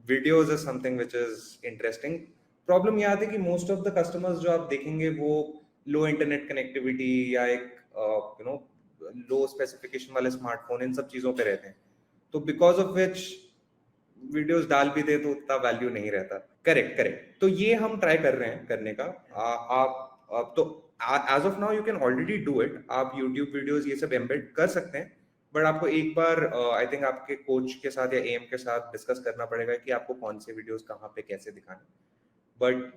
Speaker 1: videos is something which is interesting. Problem ये आती है कि मोस्ट ऑफ द कस्टमर्स जो आप देखेंगे वो लो इंटरनेट कनेक्टिविटी या एक नो लो स्पेसिफिकेशन वाले स्मार्टफोन, इन सब चीज़ों पे रहते हैं, तो बिकॉज ऑफ विच वीडियोस डाल भी दे तो उतना वैल्यू नहीं रहता। करेक्ट करेक्ट, तो ये हम ट्राई कर रहे हैं करने का। आप तो as of now you can already do it, आप यूट्यूब वीडियोस ये सब एम्बेड कर सकते हैं, बट आपको एक बार आई थिंक आपके कोच के साथ या एम के साथ डिस्कस करना पड़ेगा कि आपको कौन से वीडियोस कहाँ पे कैसे दिखाने। बट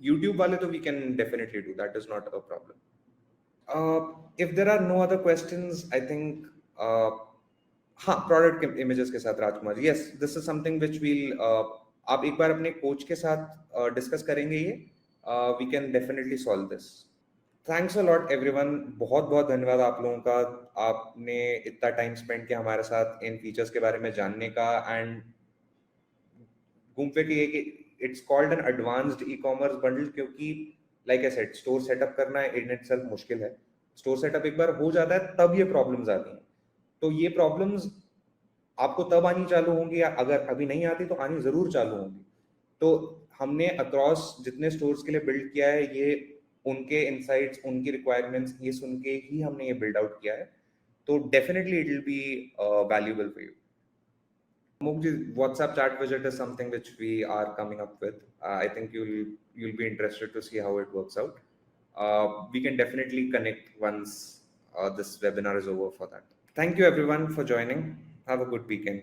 Speaker 1: यूट्यूब वाले तो we can definitely do, that is not a problem. If there are no other questions, I think हाँ, प्रोडक्ट इमेजेस के साथ Rajkumar ji, yes this is something which will आप एक बार अपने कोच के साथ डिस्कस करेंगे, ये we can definitely solve this. Thanks a lot everyone, बहुत बहुत धन्यवाद आप लोगों का, आपने इतना टाइम स्पेंड किया हमारे साथ इन फीचर्स के बारे में जानने का। एंड घूम फिर के ये कि it's called an advanced e commerce bundle, क्योंकि like I said store setup करना इन इटसेल्फ मुश्किल है। स्टोर सेटअप एक बार हो जाता है तब ये प्रॉब्लम्स आती हैं, तो ये प्रॉब्लम्स आपको तब आनी चालू होंगी, या अगर अभी नहीं आती तो आनी जरूर चालू होंगी। तो हमने अक्रॉस जितने स्टोर्स के लिए बिल्ड किया है, ये उनके इनसाइट्स, उनकी रिक्वायरमेंट्स ये सुन के ही हमने ये बिल्ड आउट किया है, तो definitely it will be valuable for you. Mukji, WhatsApp chat widget is something which we are coming up with. I think you'll be interested to see how it works out. We can definitely connect once this webinar is over for that. Thank you everyone for joining. Have a good weekend.